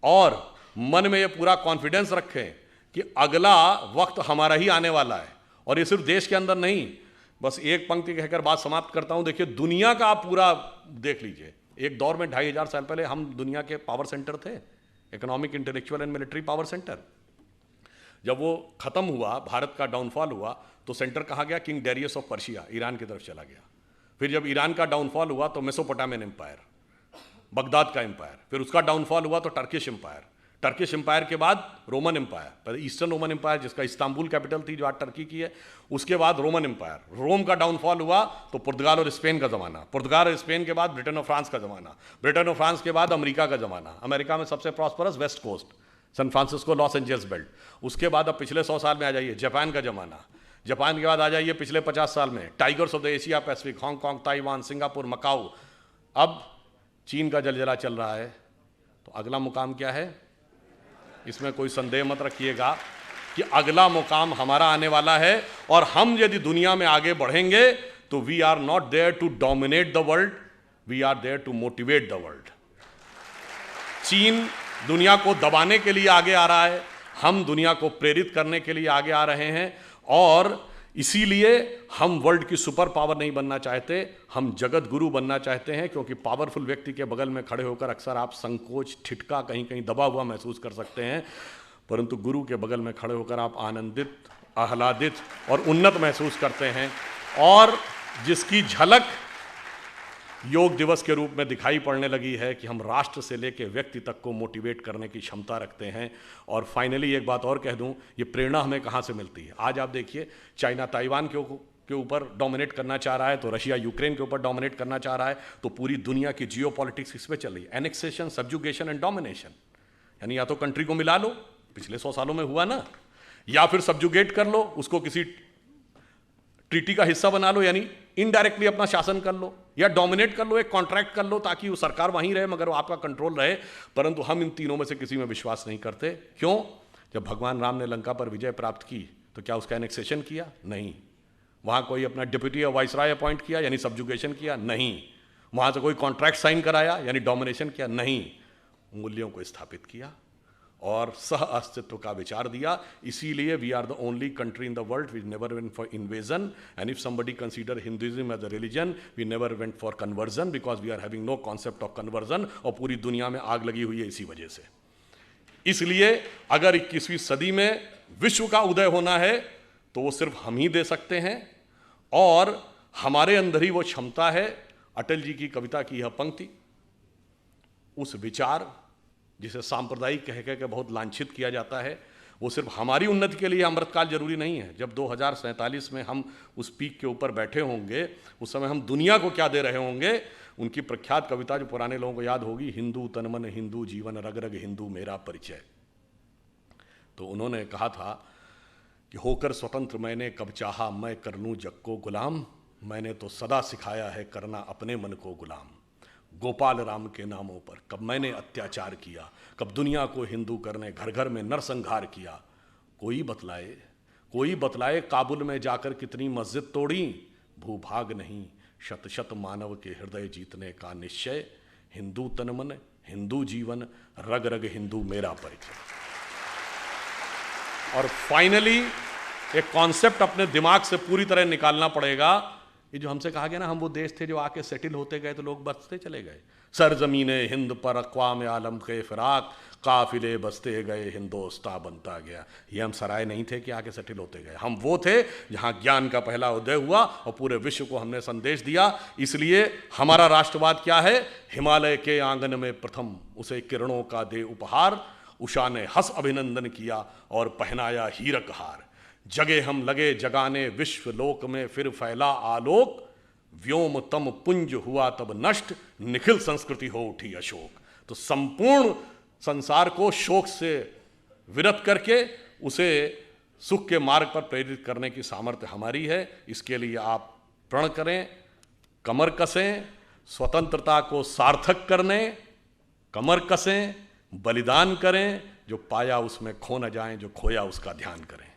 और मन में ये पूरा कॉन्फिडेंस रखें कि अगला वक्त हमारा ही आने वाला है। और ये सिर्फ देश के अंदर नहीं, बस एक पंक्ति कहकर बात समाप्त करता हूं। देखिए, दुनिया का आप पूरा देख लीजिए। एक दौर में 2500 साल पहले हम दुनिया के पावर सेंटर थे, economic, intellectual and military power centre. जब वो खत्म हुआ, भारत का डाउनफॉल हुआ, तो सेंटर कहाँ गया, king Darius of Persia, Iran की तरफ चला गया। फिर जब ईरान का डाउनफॉल हुआ तो मेसोपोटामियन एम्पायर, बगदाद का एम्पायर। फिर उसका डाउनफॉल हुआ तो टर्किश एम्पायर। टर्किश एम्पायर के बाद रोमन एम्पायर, पहले ईस्टर्न रोमन एम्पायर जिसका इस्तांबुल कैपिटल थी जो आज टर्की की है, उसके बाद रोमन एम्पायर। रोम का डाउनफॉल हुआ तो पुर्तगाल और स्पेन का ज़माना, पुर्तगाल और स्पेन के बाद ब्रिटेन और फ्रांस का ज़माना, ब्रिटेन और फ्रांस के बाद अमेरिका का ज़माना, अमेरिका में सबसे prosperous west coast, San Francisco, Los Angeles belt. उसके बाद अब पिछले 100 साल में आ जाइए जापान का ज़माना, जापान के बाद आ जाइए पिछले 50 साल में tigers of the Asia Pacific, Hong Kong, Taiwan, Singapore, Macau. अब चीन का जलजला चल रहा है, तो अगला मुकाम क्या है? इसमें कोई संदेह मत रखिएगा कि अगला मुकाम हमारा आने वाला है, और हम यदि दुनिया में आगे बढ़ेंगे तो we are not there to dominate the world, we are there to motivate the world. चीन दुनिया को दबाने के लिए आगे आ रहा है, हम दुनिया को प्रेरित करने के लिए आगे आ रहे हैं, और इसीलिए हम वर्ल्ड की सुपर पावर नहीं बनना चाहते, हम जगत गुरु बनना चाहते हैं। क्योंकि पावरफुल व्यक्ति के बगल में खड़े होकर अक्सर आप संकोच, ठिठका, कहीं कहीं दबा हुआ महसूस कर सकते हैं, परंतु गुरु के बगल में खड़े होकर आप आनंदित, आह्लादित और उन्नत महसूस करते हैं, और जिसकी झलक योग दिवस के रूप में दिखाई पड़ने लगी है कि हम राष्ट्र से लेकर व्यक्ति तक को मोटिवेट करने की क्षमता रखते हैं। और फाइनली एक बात और कह दूं, ये प्रेरणा हमें कहाँ से मिलती है? आज आप देखिए, चाइना ताइवान के ऊपर डोमिनेट करना चाह रहा है, तो रशिया यूक्रेन के ऊपर डोमिनेट करना चाह रहा है, तो पूरी दुनिया की जियो पॉलिटिक्स इस पर चल रही है, एनेक्सेशन, सब्जुगेशन एंड डोमिनेशन। यानी या तो कंट्री को मिला लो, पिछले 100 सालों में हुआ ना, या फिर सब्जुगेट कर लो, उसको किसी ट्रीटी का हिस्सा बना लो, यानी इनडायरेक्टली अपना शासन कर लो, या डोमिनेट कर लो, एक कॉन्ट्रैक्ट कर लो ताकि वो सरकार वहीं रहे मगर वो आपका कंट्रोल रहे। परंतु हम इन तीनों में से किसी में विश्वास नहीं करते। क्यों? जब भगवान राम ने लंका पर विजय प्राप्त की तो क्या उसका एनेक्सेशन किया? नहीं। वहां कोई अपना डिप्टी या वाइसराय अपॉइंट किया, यानी सब्जुगेशन किया? नहीं। वहां से कोई कॉन्ट्रैक्ट साइन कराया, यानी डोमिनेशन किया? नहीं। मूल्यों को स्थापित किया और सह अस्तित्व का विचार दिया। इसीलिए we are the only country in the world we never went for invasion, and if somebody consider Hinduism as a religion, we never went for conversion, because we are having no concept of conversion. और पूरी दुनिया में आग लगी हुई है इसी वजह से। इसलिए अगर 21वीं सदी में विश्व का उदय होना है तो वो सिर्फ हम ही दे सकते हैं, और हमारे अंदर ही वो क्षमता है। अटल जी की कविता की यह पंक्ति, उस विचार जिसे सांप्रदायिक कह के बहुत लांछित किया जाता है, वो सिर्फ हमारी उन्नति के लिए अमृतकाल जरूरी नहीं है। जब 2047 में हम उस पीक के ऊपर बैठे होंगे, उस समय हम दुनिया को क्या दे रहे होंगे। उनकी प्रख्यात कविता जो पुराने लोगों को याद होगी, हिंदू तन मन हिंदू जीवन, रग रग हिंदू मेरा परिचय। तो उन्होंने कहा था कि होकर स्वतंत्र मैंने कब चाहा, मैं कर लूं जग को गुलाम, मैंने तो सदा सिखाया है करना अपने मन को गुलाम। गोपाल राम के नामों पर कब मैंने अत्याचार किया, कब दुनिया को हिंदू करने घर घर में नरसंहार किया। कोई बतलाए काबुल में जाकर कितनी मस्जिद तोड़ी, भूभाग नहीं शत शत मानव के हृदय जीतने का निश्चय। हिंदू तन मन हिंदू जीवन, रग रग हिंदू मेरा परिचय। और फाइनली एक कॉन्सेप्ट अपने दिमाग से पूरी तरह निकालना पड़ेगा। ये जो हमसे कहा गया ना, हम वो देश थे जो आके सेटल होते गए तो लोग बसते चले गए। सरजमीने हिंद पर अक़वाम आलम के फिराक, काफिले बसते गए हिंदोस्तां बनता गया। ये हम सराय नहीं थे कि आके सेटल होते गए, हम वो थे जहाँ ज्ञान का पहला उदय हुआ और पूरे विश्व को हमने संदेश दिया। इसलिए हमारा राष्ट्रवाद क्या है? हिमालय के आंगन में प्रथम उसे किरणों का दे उपहार, उषा ने हंस अभिनंदन किया और पहनाया हीरक हार। जगे हम लगे जगाने विश्व लोक में फिर फैला आलोक, व्योम तम पुंज हुआ तब नष्ट, निखिल संस्कृति हो उठी अशोक। तो संपूर्ण संसार को शोक से विरत करके उसे सुख के मार्ग पर प्रेरित करने की सामर्थ्य हमारी है। इसके लिए आप प्रण करें, कमर कसें, स्वतंत्रता को सार्थक करने कमर कसें, बलिदान करें, जो पाया उसमें खो न जाएं, जो खोया उसका ध्यान करें।